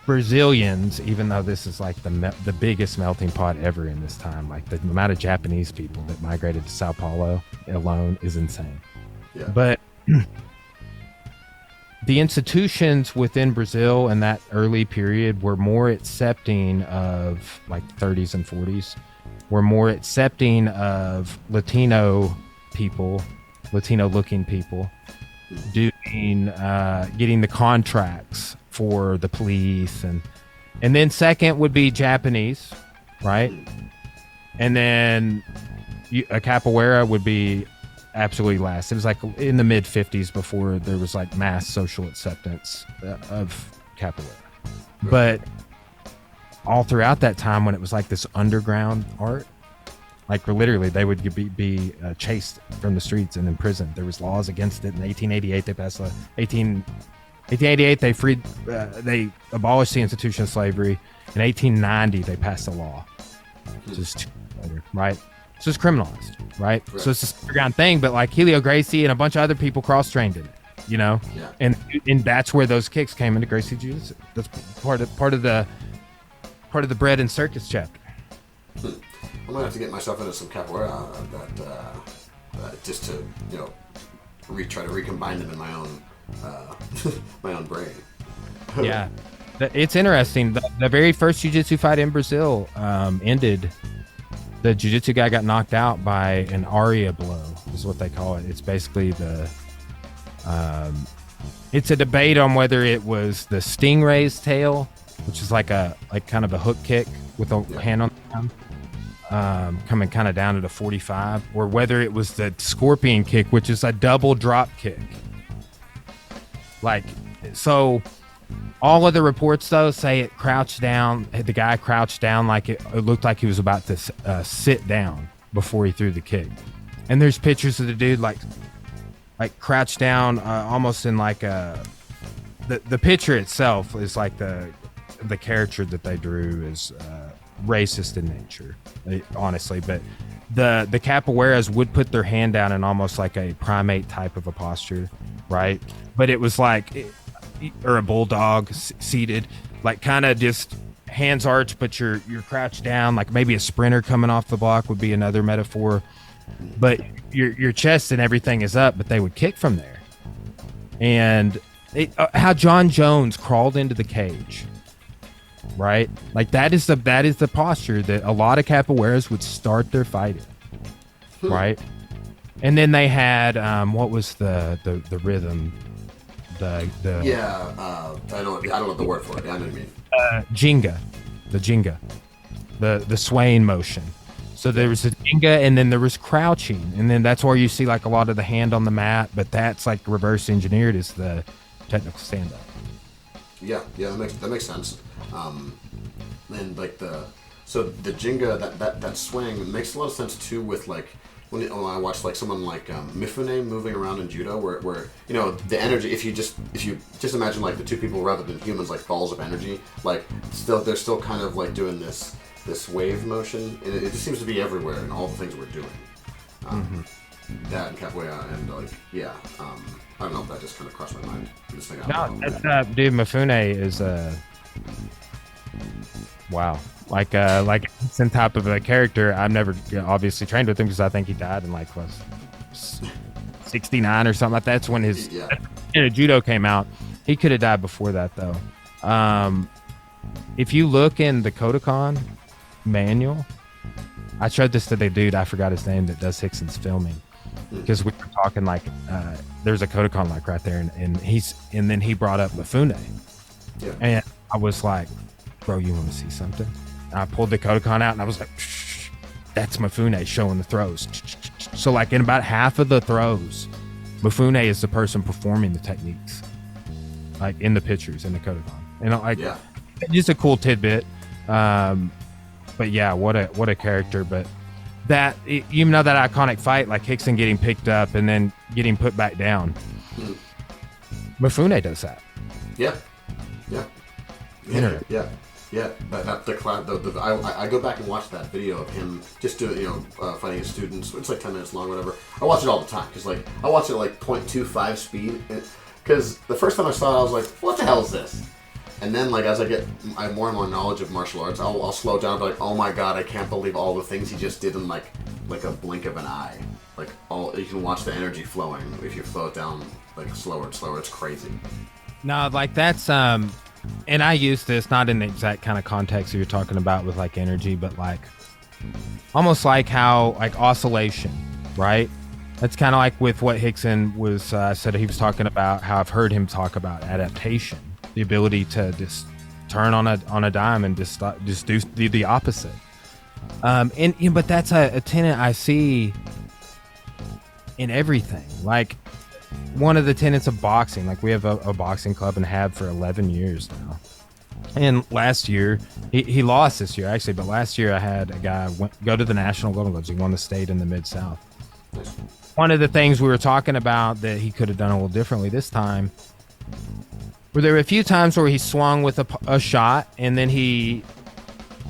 Brazilians, even though this is like the biggest melting pot ever in this time, like the amount of Japanese people that migrated to Sao Paulo alone is insane. Yeah. But the institutions within Brazil in that early period were more accepting of, like, 30s and 40s, were more accepting of Latino people, Latino-looking people, getting the contracts for the police, and then second would be Japanese, right? And then a capoeira would be absolutely last. It was like in the mid 50s before there was like mass social acceptance of capoeira. But all throughout that time, when it was like this underground art, like literally they would be chased from the streets and imprisoned. There was laws against it. In 1888 they passed 1888 they freed they abolished the institution of slavery. In 1890 they passed a law, just right. So it's criminalized, right? So it's this underground thing, but like Helio Gracie and a bunch of other people cross-trained in it, you know? Yeah. And that's where those kicks came into Gracie Jiu-Jitsu. That's part of the bread and circus chapter. I'm gonna have to get myself into some capoeira just to, try to recombine them in my own my own brain. Yeah, it's interesting. The very first jiu-jitsu fight in Brazil ended. The jiu-jitsu guy got knocked out by an aria blow, is what they call it. It's basically it's a debate on whether it was the stingray's tail, which is like kind of a hook kick with a hand on the ground, coming kind of down at a 45, or whether it was the scorpion kick, which is a double drop kick. Like, so all of the reports, though, say it crouched down. The guy crouched down like it looked like he was about to sit down before he threw the kick. And there's pictures of the dude like crouched down, almost in like the picture itself is like the character that they drew is racist in nature, honestly. But the capoeiras would put their hand down in almost like a primate type of a posture, right? But it was like. Or a bulldog seated, like kind of just hands arched, but you're crouched down, like maybe a sprinter coming off the block would be another metaphor. But your chest and everything is up, but they would kick from there. And how John Jones crawled into the cage, right? Like that is the posture that a lot of capoeiras would start their fight in, right? And then they had what was the rhythm? I don't know the word for it. I know what you mean. Jinga, the swaying motion. So there was the Jinga, and then there was crouching, and then that's where you see like a lot of the hand on the mat. But that's like reverse engineered as the technical stand up. Yeah, that makes sense. And like the Jinga, that swing makes a lot of sense too with like. When I watch like someone like Mifune moving around in judo, where the energy, if you just imagine like the two people rather than humans like balls of energy, like they're still kind of like doing this wave motion, and it just seems to be everywhere in all the things we're doing. That and capoeira and like I don't know if that just kind of crossed my mind. Dude, Mifune is Wow. Like some type of a character. I've never obviously trained with him because I think he died in like was 69 or something like that. That's when his judo came out. He could have died before that though. If you look in the Kodokan manual, I showed this to the dude, I forgot his name, that does Rickson's filming, because we were talking like there's a Kodokan like right there, and then he brought up Mifune, and I was like, bro, you want to see something? And I pulled the Kodokan out and I was like, shh, that's Mifune showing the throws. So like in about half of the throws, Mifune is the person performing the techniques, like in the pictures in the Kodokan, and like just a cool tidbit. But yeah, what a character. But that, you know, that iconic fight, like Rickson getting picked up and then getting put back down. Mifune does that. Yeah. But I go back and watch that video of him just doing, fighting his students. It's like 10 minutes long, whatever. I watch it all the time because like I watch it at like 0.25 speed. Because the first time I saw it, I was like, "What the hell is this?" And then, like, as I have more and more knowledge of martial arts, I'll slow down and be like, "Oh my god, I can't believe all the things he just did in like a blink of an eye." Like, you can watch the energy flowing if you slow it down like slower and slower. It's crazy. No, like that's and I use this not in the exact kind of context that you're talking about with like energy, but like almost like how like oscillation, right? That's kind of like with what Rickson was said. He was talking about how I've heard him talk about adaptation, the ability to just turn on a dime and just do the opposite. But that's a tenet I see in everything. Like one of the tenets of boxing, like we have a boxing club and have for 11 years now. And last year, he lost this year actually, but last year I had a guy go to the National Golden Gloves. He won the state in the Mid-South. One of the things we were talking about that he could have done a little differently this time, where there were a few times where he swung with a shot and then he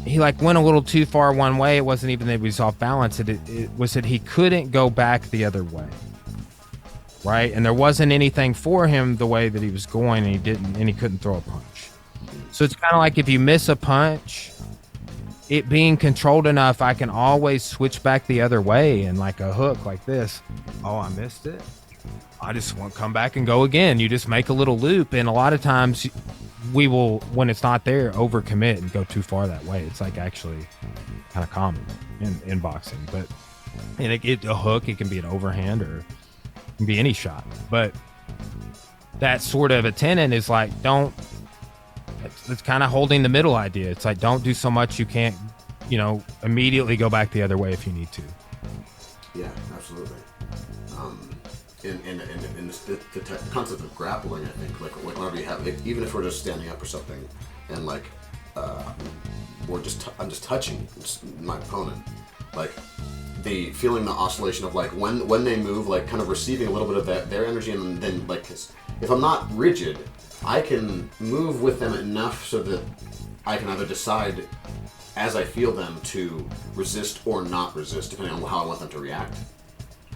like went a little too far one way. It wasn't even that he was off balance. It was that he couldn't go back the other way. Right? And there wasn't anything for him the way that he was going, and he couldn't throw a punch. So it's kind of like if you miss a punch, it being controlled enough, I can always switch back the other way and like a hook like this. Oh, I missed it. I just want to come back and go again. You just make a little loop, and a lot of times we will, when it's not there, overcommit and go too far that way. It's like actually kind of common in boxing, but a hook, it can be an overhand or it can be any shot. But that sort of a tenet is like, it's kind of holding the middle idea. It's like, don't do so much you can't, immediately go back the other way if you need to. Yeah, absolutely. In the concept of grappling, I think, like whenever you have, even if we're just standing up or something, and like, I'm just touching my opponent, like feeling the oscillation of like when they move, like kind of receiving a little bit of their energy, and then like, 'cause if I'm not rigid, I can move with them enough so that I can either decide as I feel them to resist or not resist, depending on how I want them to react.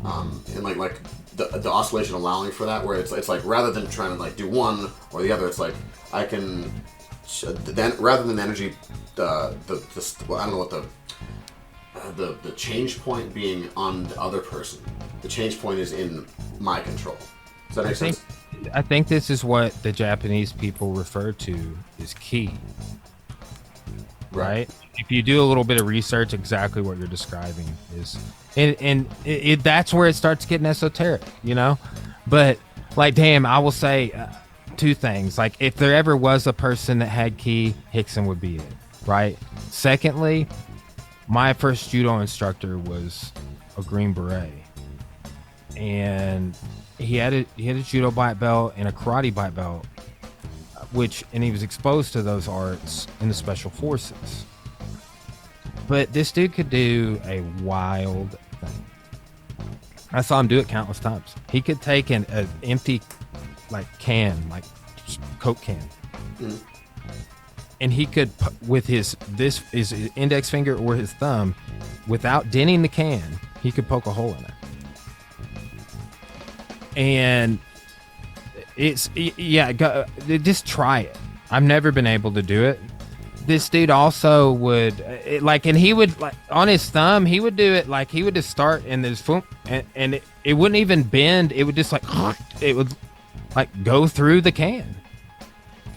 And like the oscillation allowing for that, where it's like rather than trying to like do one or the other, it's like I can then rather than energy, I don't know what the change point being on the other person. The change point is in my control. Does that make sense? I think this is what the Japanese people refer to as ki. Right? If you do a little bit of research, exactly what you're describing is, and that's where it starts getting esoteric, But like, damn, I will say two things. Like, if there ever was a person that had ki, Rickson would be it, right? Secondly, my first judo instructor was a Green Beret, and he had a judo black belt and a karate black belt, and he was exposed to those arts in the special forces. But this dude could do a wild thing. I saw him do it countless times. He could take an empty can, like Coke can, and he could with his index finger or his thumb, without denting the can, he could poke a hole in it. And just try it. I've never been able to do it, this dude also would and he would like on his thumb, he would do it like he would just start in this and it wouldn't even bend. It would just like it would like go through the can,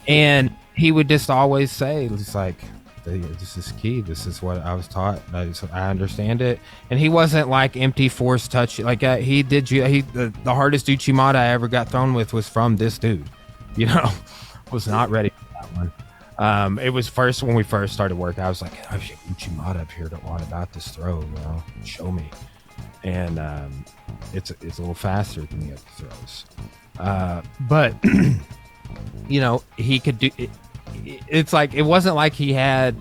and he would just always say, it's like, this is key. This is what I was taught. I understand it. And he wasn't like empty force touch. Like the hardest Uchimata I ever got thrown with was from this dude. You know, was not ready for that one. It was when we first started work. I was like, I have Uchimata up here. What about this throw? You know, show me. And it's a little faster than the other throws. But you know, he could do it. It's like it wasn't like he had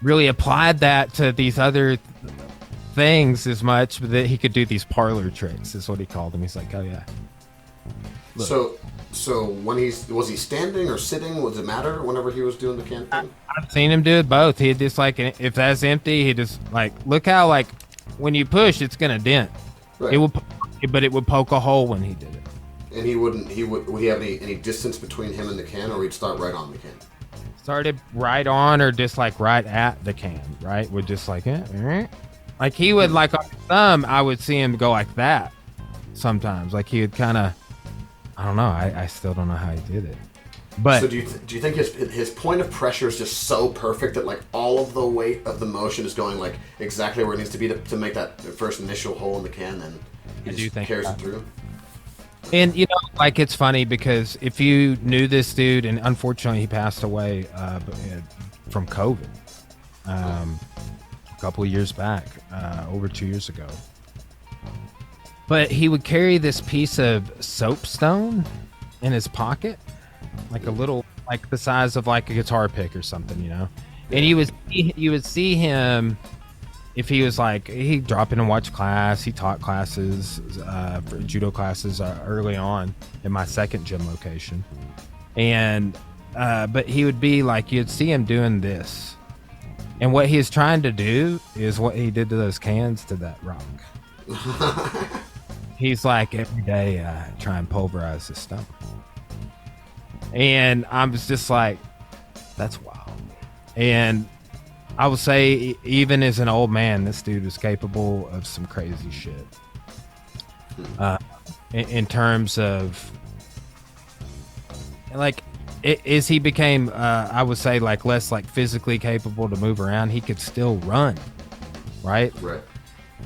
really applied that to these other things as much, but that he could do these parlor tricks is what he called them. He's like, oh yeah. Look. So when was he standing or sitting? Does it matter whenever he was doing the can thing? I've seen him do it both. He'd just like, if that's empty, he just like, look how like when you push, it's gonna dent. Right. But it would poke a hole when he did it. And would he have any distance between him and the can, or he'd start right on the can? Started right on, or just like right at the can, right? Would just like, like he would like on his thumb, I would see him go like that sometimes. Like he would kind of, I don't know. I still don't know how he did it. But so do you think his point of pressure is just so perfect that like all of the weight of the motion is going like exactly where it needs to be to make that first initial hole in the can, and he just carries it through? And you know, like it's funny because if you knew this dude, and unfortunately he passed away from COVID a couple of years back, over 2 years ago. But he would carry this piece of soapstone in his pocket, like a little, like the size of like a guitar pick or something, you know. And you would see him. If he was like, he'd drop in and watch class. He taught classes, for judo classes early on in my second gym location. And, but he would be like, you'd see him doing this. And what he was trying to do is what he did to those cans to that rock. He's like, every day, try and pulverize this stuff. And I was just like, that's wild. And I would say, even as an old man, this dude is capable of some crazy shit. In terms of, like, as he became, I would say, like less like physically capable to move around, he could still run, right? Right.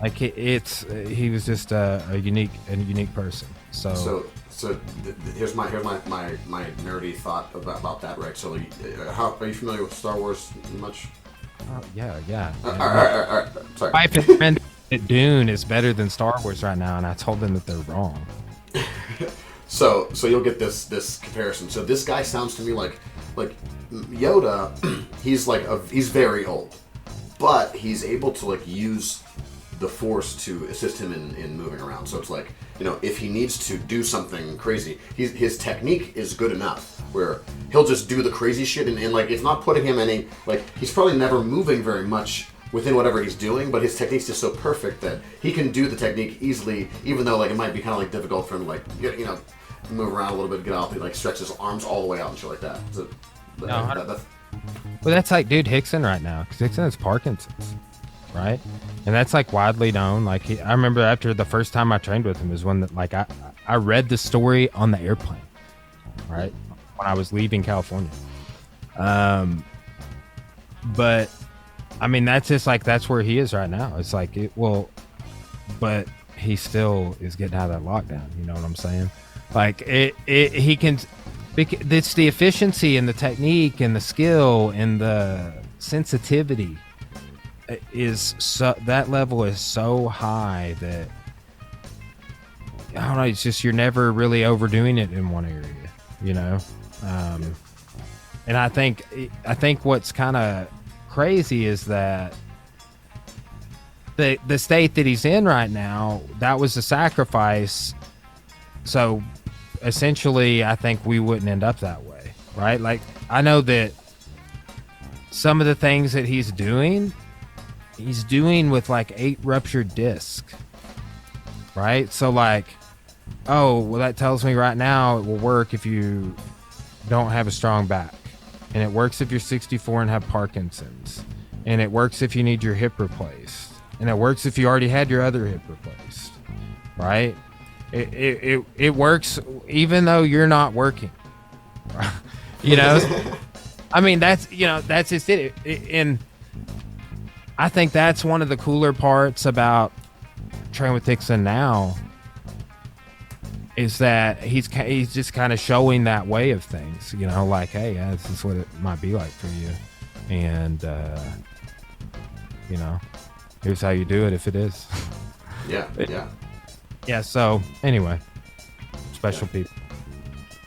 Like he was just a unique person. So here's my nerdy thought about that, right? So, how are you familiar with Star Wars much? Yeah. All right. Sorry. My friend at Dune is better than Star Wars right now, and I told them that they're wrong. So you'll get this comparison. So this guy sounds to me like Yoda. He's very old, but he's able to like use the Force to assist him in moving around. So it's like, you know, if he needs to do something crazy, his technique is good enough where he'll just do the crazy shit, and like it's not putting him any, like, he's probably never moving very much within whatever he's doing, but his technique's just so perfect that he can do the technique easily, even though like it might be kind of like difficult for him to like move around a little bit, get out, and like stretch his arms all the way out and shit like that. So that's like, dude, Rickson right now, because Rickson has Parkinson's, right? And that's like widely known. Like I remember after the first time I trained with him is when like I read the story on the airplane, right, when I was leaving California. But I mean, that's just like, that's where he is right now. It's like, but he still is getting out of that lockdown. You know what I'm saying? Like he can, it's the efficiency and the technique and the skill and the sensitivity is so, that level is so high that I don't know, it's just, you're never really overdoing it in one area, you know? And I think what's kind of crazy is that the state that he's in right now, that was a sacrifice. So essentially, I think we wouldn't end up that way, right? Like, I know that some of the things that he's doing with like 8 ruptured discs, right? So like, oh, well, that tells me right now it will work if you don't have a strong back, and it works if you're 64 and have Parkinson's, and it works if you need your hip replaced, and it works if you already had your other hip replaced, right? It works even though you're not working. You know, I mean, that's just it. And I think that's one of the cooler parts about training with Rickson now, is that he's just kind of showing that way of things, you know, like, hey, yeah, this is what it might be like for you. And, you know, here's how you do it if it is. Yeah. Yeah, so anyway, special people.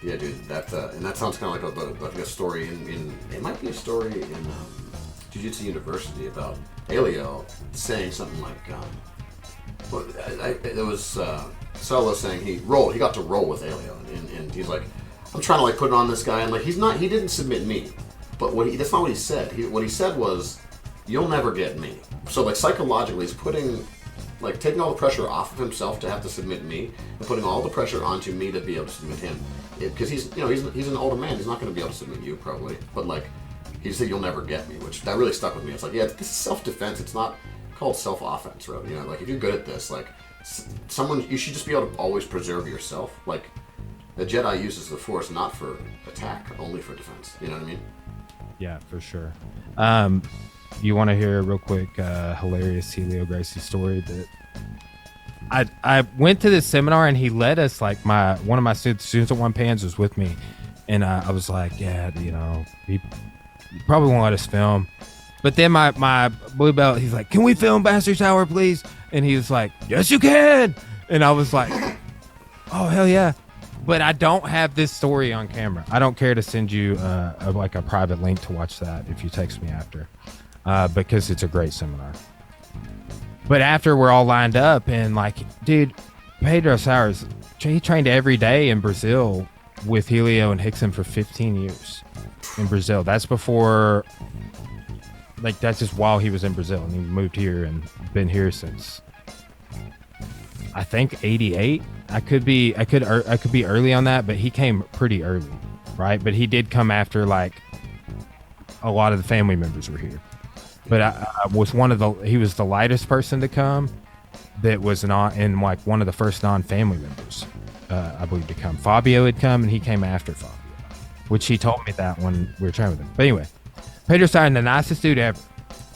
Yeah, dude, and that sounds kind of like a story in it might be a story in Jiu-Jitsu University about Helio saying something like, it was Solo saying he got to roll with Helio, and he's like, I'm trying to like put it on this guy, and like he didn't submit me, but that's not what he said. What he said was, you'll never get me. So like psychologically, he's taking all the pressure off of himself to have to submit me, and putting all the pressure onto me to be able to submit him. Because he's an older man, he's not going to be able to submit you probably. But like, he said, you'll never get me, which that really stuck with me. It's like, yeah, this is self-defense. It's not called self-offense, right? You know, like if you're good at this, like you should just be able to always preserve yourself. Like the Jedi uses the Force not for attack, only for defense. You know what I mean? Yeah, for sure. You want to hear a real quick hilarious Helio Gracie story that I went to this seminar, and he led us, like one of my students at One Pans was with me, and I was like, yeah, you know, he probably won't let us film. But then my blue belt, he's like, can we film Bastard's Hour, please? And he was like, yes, you can. And I was like, oh, hell yeah. But I don't have this story on camera. I don't care to send you a private link to watch that if you text me after, because it's a great seminar. But after we're all lined up, and like, dude, Pedro Sours, he trained every day in Brazil with Helio and Rickson for 15 years in Brazil. That's before, like, that's just while he was in Brazil, and he moved here and been here since, I think, 88. I could be early on that, but he came pretty early, right? But he did come after like a lot of the family members were here. But I was he was the lightest person to come that was not in like one of the first non-family members, I believe, to come. Fabio had come, and he came after Fabio, which he told me that when we were training with him. But anyway, Pedro Stein, the nicest dude ever.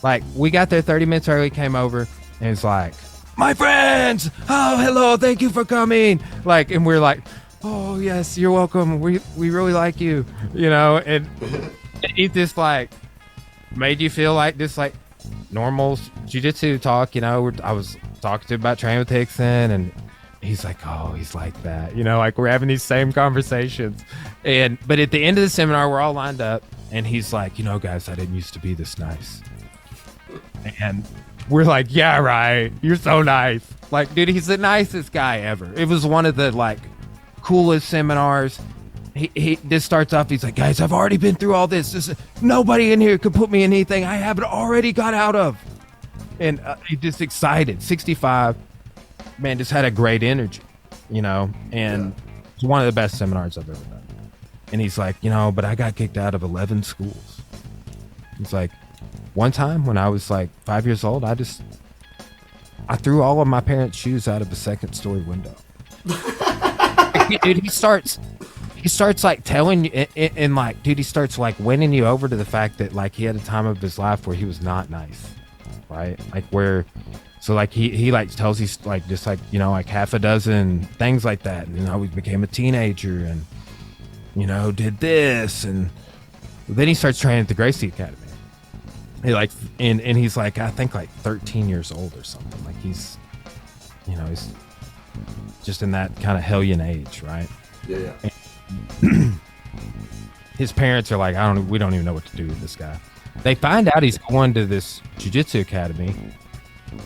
Like, we got there 30 minutes early, came over, and it's like, my friends, oh, hello, thank you for coming. Like, and we're like, oh, yes, you're welcome. We really like you, you know, and he just like made you feel like this, like, normal jiu-jitsu talk, you know. I was talking to him about training with Rickson, and he's like, oh, he's like that, you know, like we're having these same conversations. But at the end of the seminar, we're all lined up, and he's like, you know, guys, I didn't used to be this nice. And we're like, yeah, right, you're so nice. Like, dude, he's the nicest guy ever. It was one of the like coolest seminars. He this starts off, he's like, guys, I've already been through all this. Nobody in here could put me in anything I haven't already got out of. And he just excited. 65, man, just had a great energy, you know. And it's one of the best seminars I've ever done. And he's like, you know, but I got kicked out of 11 schools. He's like, one time when I was like 5 years old, I threw all of my parents' shoes out of the second story window. Dude, he starts like telling you, and like, dude, he starts like winning you over to the fact that like he had a time of his life where he was not nice, right? Like so like he like tells you like just like, you know, like half a dozen things like that, and you know, he became a teenager and, you know, did this, and then he starts training at the Gracie Academy. He like and he's like, I think like 13 years old or something. Like he's, you know, he's just in that kind of hellion age, right? Yeah. And his parents are like, we don't even know what to do with this guy. They find out he's going to this jiu-jitsu academy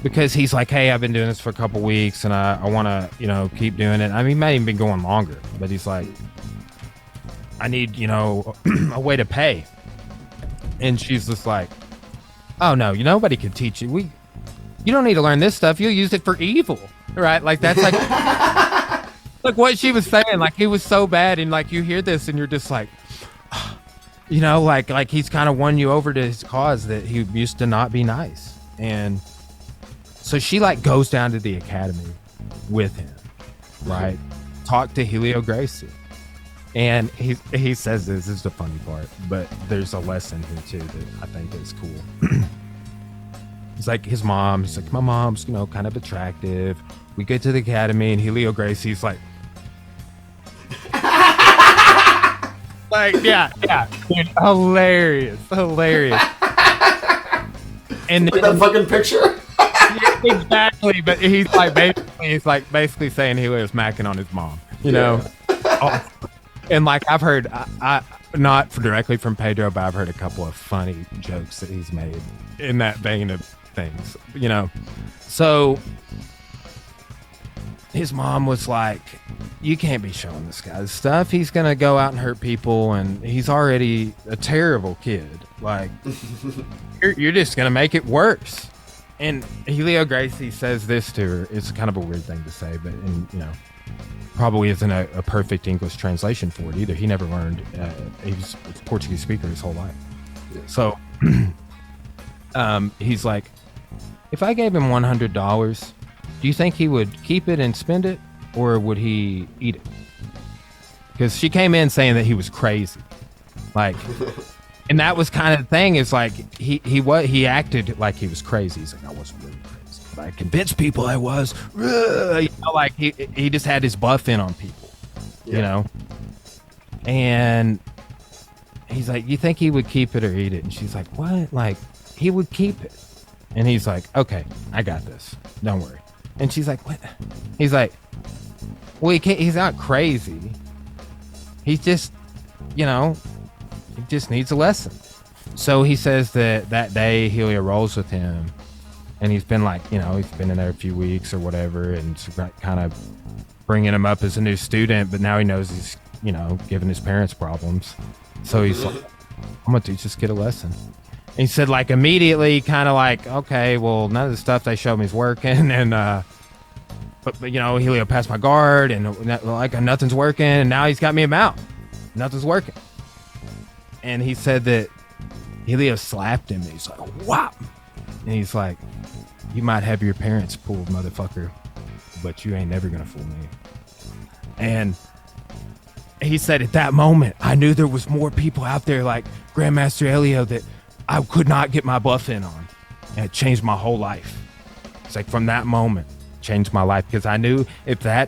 because he's like, hey, I've been doing this for a couple weeks and I want to, you know, keep doing it. I mean, he might even been going longer, but he's like, I need, you know, a way to pay. And she's just like, oh no, nobody can teach you. You don't need to learn this stuff. You'll use it for evil, right? Like that's like, like what she was saying. Like he was so bad, and like you hear this, and you're just like, oh, you know, like he's kind of won you over to his cause that he used to not be nice. And so she like goes down to the academy with him, right? Talk to Helio Gracie. And he says this is the funny part, but there's a lesson here too that I think is cool. He's like he's like, my mom's, you know, kind of attractive. We get to the academy and Helio Gracie's like yeah, dude, hilarious. And like that fucking picture. Yeah, exactly, but he's like basically saying Helio's macking on his mom, you know. Oh, and like I've heard, I not directly from Pedro, but I've heard a couple of funny jokes that he's made in that vein of things, you know. So his mom was like, you can't be showing this guy this stuff. He's going to go out and hurt people, and he's already a terrible kid. Like, you're just going to make it worse. And Helio Gracie says this to her. It's kind of a weird thing to say, but, you know, probably isn't a perfect English translation for it either. He never learned. He was a Portuguese speaker his whole life. Yeah. So he's like, if I gave him $100, do you think he would keep it and spend it, or would he eat it? Because she came in saying that he was crazy, like, and that was kind of the thing. Is like he acted like he was crazy. He's like, I wasn't really crazy, but I convinced people I was. You know, like he just had his buff in on people, you know. And he's like, you think he would keep it or eat it? And she's like, what? Like, he would keep it. And he's like, okay, I got this. Don't worry. And she's like, what? He's like, well, he's not crazy. He's just, you know, he just needs a lesson. So he says that day Helio rolls with him, and he's been like, you know, he's been in there a few weeks or whatever, and kind of bringing him up as a new student, but now he knows he's, you know, giving his parents problems. So he's like, I'm going to just get a lesson. And he said, like, immediately kind of like, okay, well, none of the stuff they showed me is working. And, but you know, Helio passed my guard, and like nothing's working. And now he's got me a mount. Nothing's working. And he said that Helio slapped him. And he's like, whop. And he's like, you might have your parents fooled, motherfucker, but you ain't never going to fool me. And he said, at that moment, I knew there was more people out there like Grandmaster Helio that I could not get my buff in on. And it changed my whole life. It's like from that moment, changed my life, because I knew if I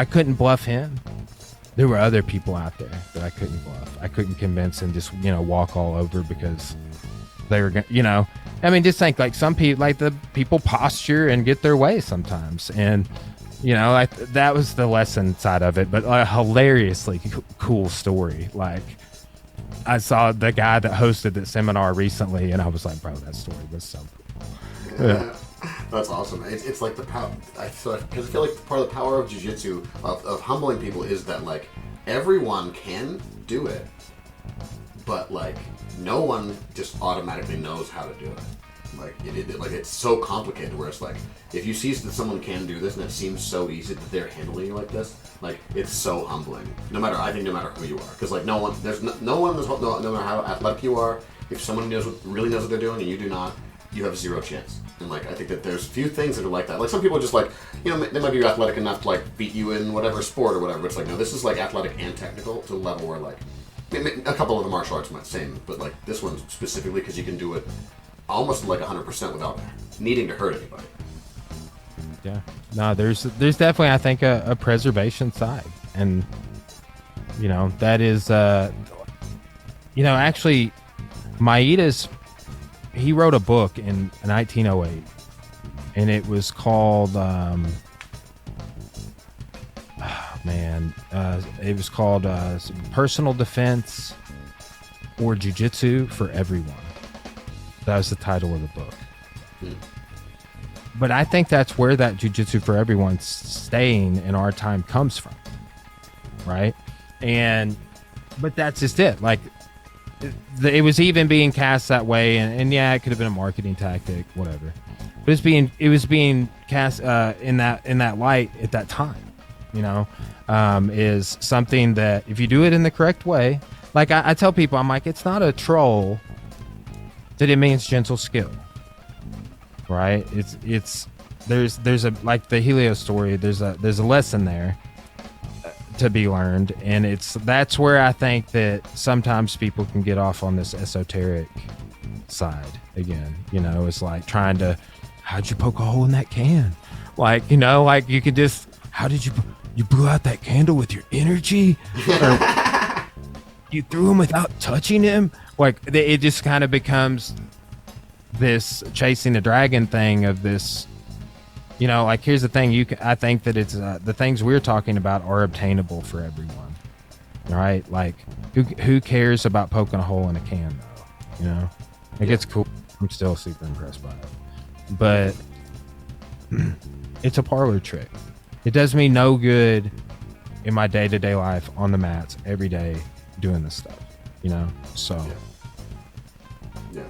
couldn't bluff him, there were other people out there that I couldn't bluff. I couldn't convince and just, you know, walk all over because they were, you know, I mean, just think like some people, like the people posture and get their way sometimes. And, you know, that was the lesson side of it, but a hilariously cool story. Like, I saw the guy that hosted the seminar recently, and I was like, bro, that story was so cool. Yeah. That's awesome. It's like the power. Because I feel like part of the power of jiu-jitsu, of humbling people, is that like everyone can do it, but like no one just automatically knows how to do it. Like like it's so complicated. Where it's like if you see that someone can do this and it seems so easy that they're handling it like this, like it's so humbling. No matter who you are, because like no one in this no matter how athletic you are, if someone really knows what they're doing and you do not, you have zero chance. And like I think that there's few things that are like that. Like some people just like, you know, they might be athletic enough to like beat you in whatever sport or whatever. But it's like no, this is like athletic and technical to the level where like a couple of the martial arts might same, but like this one specifically because you can do it almost like 100% without needing to hurt anybody. Yeah, no, there's definitely I think a preservation side, and you know that is you know actually Maeda's. He wrote a book in 1908, and it was called, it was called Personal Defense or Jiu-Jitsu for Everyone. That was the title of the book. But I think that's where that Jiu-Jitsu for Everyone staying in our time comes from, right? But that's just it. Like, it was even being cast that way, and yeah, it could have been a marketing tactic, whatever. But it was being cast in that light at that time. You know, is something that if you do it in the correct way, like I tell people, I'm like, it's not a troll that it means gentle skill, right? It's there's a, like the Helio story, there's a lesson there to be learned, and that's where I think that sometimes people can get off on this esoteric side again. It's like trying to, how'd you poke a hole in that can? Like, like you could just, how did you blew out that candle with your energy? Or you threw him without touching him? Like, it just kind of becomes this chasing a dragon thing of this, like, here's the thing. I think that it's the things we're talking about are obtainable for everyone, right? Like, who cares about poking a hole in a can, though? Like, it's cool. I'm still super impressed by it, but it's a parlor trick. It does me no good in my day-to-day life on the mats every day doing this stuff, so yeah.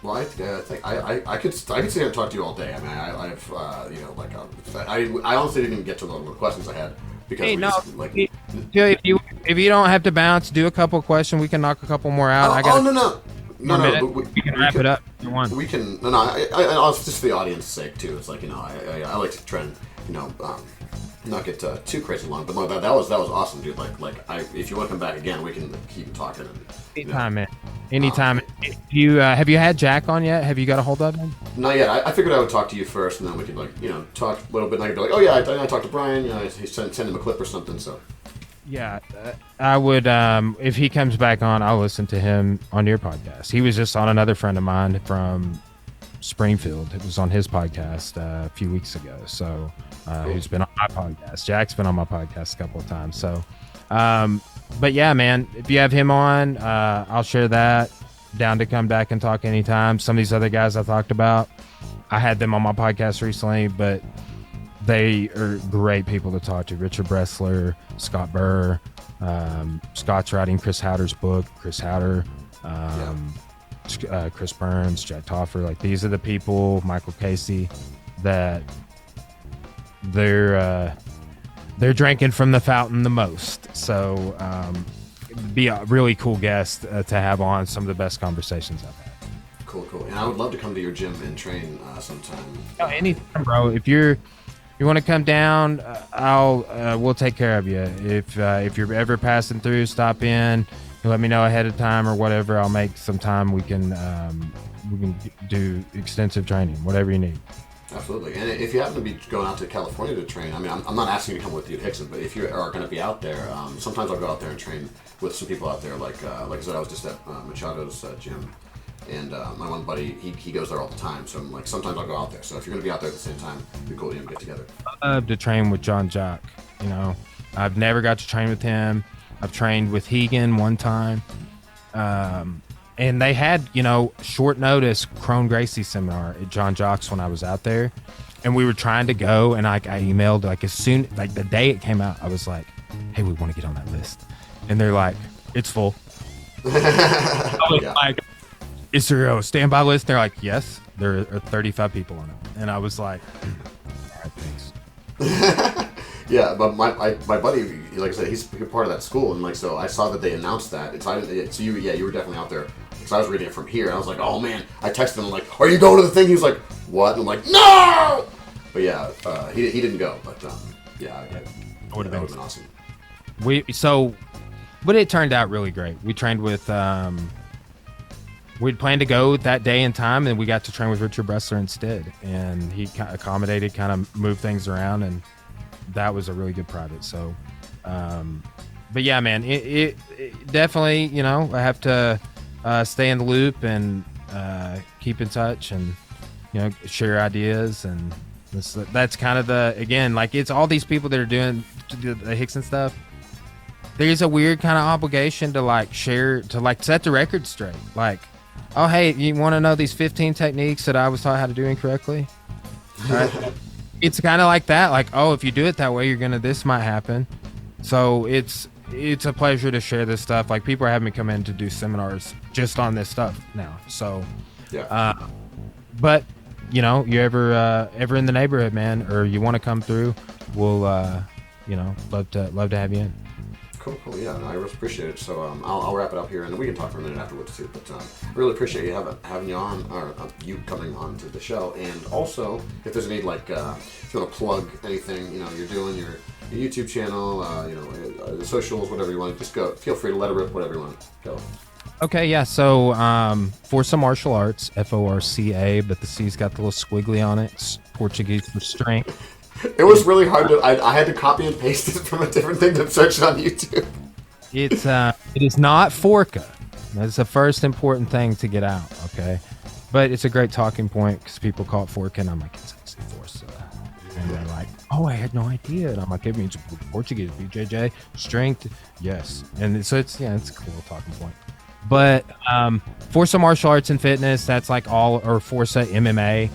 Well, I think I could sit here and talk to you all day. I mean, I've I honestly didn't even get to the questions I had because if you don't have to bounce, do a couple questions. We can knock a couple more out. No. We can wrap it up. If you want. We can. I just for the audience's sake too. It's like I like to try and not get too crazy long. But that was awesome, dude. If you want to come back again, we can keep talking. Anytime, man. Anytime. You have you had Jack on yet? Have you got a hold of him? Not yet. I figured I would talk to you first, and then we could talk a little bit. And I could be like, oh yeah, I talked to Brian. He send him a clip or something. So. Yeah, I would. If he comes back on, I'll listen to him on your podcast. He was just on another friend of mine from Springfield. It was on his podcast a few weeks ago. So who's been on my podcast? Jack's been on my podcast a couple of times. So, but yeah, man, if you have him on, I'll share that. Down to come back and talk anytime. Some of these other guys I talked about, I had them on my podcast recently, but they are great people to talk to. Richard Bressler, Scott Burr, Scott's writing Chris Howder's book, Chris Howder, Chris Burns, Jack Toffer. Like, these are the people, Michael Casey, that they're drinking from the fountain the most. So be a really cool guest to have on. Some of the best conversations I've had. Cool. And I would love to come to your gym and train sometime. Oh, anytime, bro. If you want to come down, we'll take care of you. If you're ever passing through, stop in. Let me know ahead of time or whatever. I'll make some time. We can do extensive training, whatever you need. Absolutely. And if you happen to be going out to California to train, I mean, I'm not asking you to come with you to Rickson, but if you are going to be out there, sometimes I'll go out there and train with some people out there. Like I said, I was just at Machado's gym. And my one buddy, he goes there all the time. So I'm like, sometimes I'll go out there. So if you're going to be out there at the same time, it'd be cool to get together. I love to train with John Jock. I've never got to train with him. I've trained with Hegan one time. And they had, short notice Crone Gracie seminar at John Jock's when I was out there. And we were trying to go. And I emailed as soon, the day it came out, I was like, hey, we want to get on that list. And they're like, it's full. I was like, is there a standby list? They're like, yes, there are 35 people on it. And I was like, all right, thanks. Yeah, but my buddy, like I said, he's part of that school, and so I saw that they announced that. So you were definitely out there, because I was reading it from here, and I was like, oh man, I texted him like, are you going to the thing? He was like, what? And I'm like, no! But yeah, he didn't go, but that would have been awesome. But it turned out really great. We trained with. We'd planned to go that day and time, and we got to train with Richard Bressler instead. And he accommodated, kind of moved things around, and that was a really good private. So, but yeah, man, it definitely, I have to stay in the loop and keep in touch and, share ideas. And that's kind of it's all these people that are doing the Rickson stuff. There's a weird kind of obligation to share, to set the record straight. Oh, hey, you want to know these 15 techniques that I was taught how to do incorrectly? Right? It's kind of like that. Oh, if you do it that way, this might happen. So it's a pleasure to share this stuff. People are having me come in to do seminars just on this stuff now. So, yeah. But you're ever in the neighborhood, man, or you want to come through, we'll love to have you in. Cool. Yeah, no, I really appreciate it. So I'll wrap it up here, and we can talk for a minute afterwards too. But really appreciate you having you on, or you coming on to the show. And also, if there's any if you want to plug anything, you're doing your YouTube channel, the socials, whatever you want, just go. Feel free to let it rip, whatever you want. Go. Okay, yeah. So Força Martial Arts, FORCA, but the C's got the little squiggly on it. It's Portuguese for strength. It was really hard to. I had to copy and paste it from a different thing to search it on YouTube. It is not Forca. That's the first important thing to get out. Okay, but it's a great talking point because people call it Forca, and I'm like, it's actually Força, and they're like, oh, I had no idea, and I'm like, it means Portuguese, BJJ, strength, yes, and so it's a cool talking point. But Força Martial Arts and Fitness, that's like Força MMA.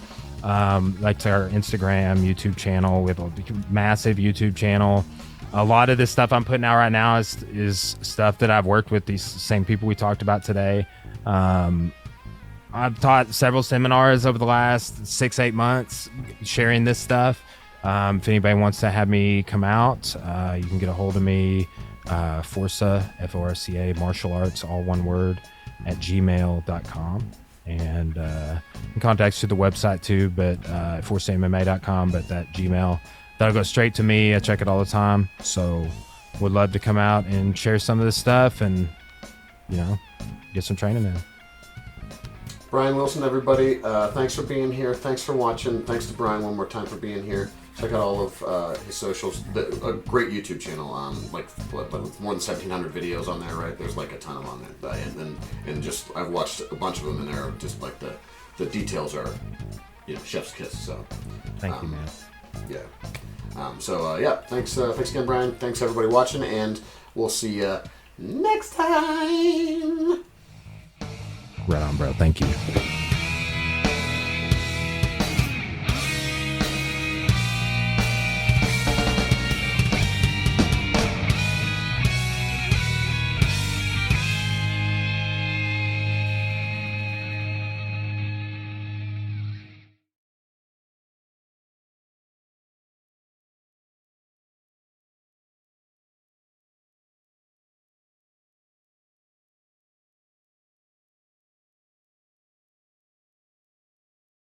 Like our Instagram, YouTube channel. We have a massive YouTube channel. A lot of this stuff I'm putting out right now is stuff that I've worked with these same people we talked about today. I've taught several seminars over the last 6-8 months sharing this stuff. If anybody wants to have me come out, you can get a hold of me, Força, FORCA, martial arts, all one word, at gmail.com. And contacts to the website too, but forcamma.com, but that Gmail, that'll go straight to me. I check it all the time, so would love to come out and share some of this stuff and get some training in. Brian Wilson, everybody, thanks for being here. Thanks for watching. Thanks to Brian one more time for being here. Check out all of his socials. A great YouTube channel, with more than 1,700 videos on there, right? There's like a ton of them on there, and just I've watched a bunch of them, and they're just like the details are, chef's kiss. So, thank you, man. Yeah. Thanks again, Brian. Thanks everybody watching, and we'll see you next time. Right on, bro. Thank you.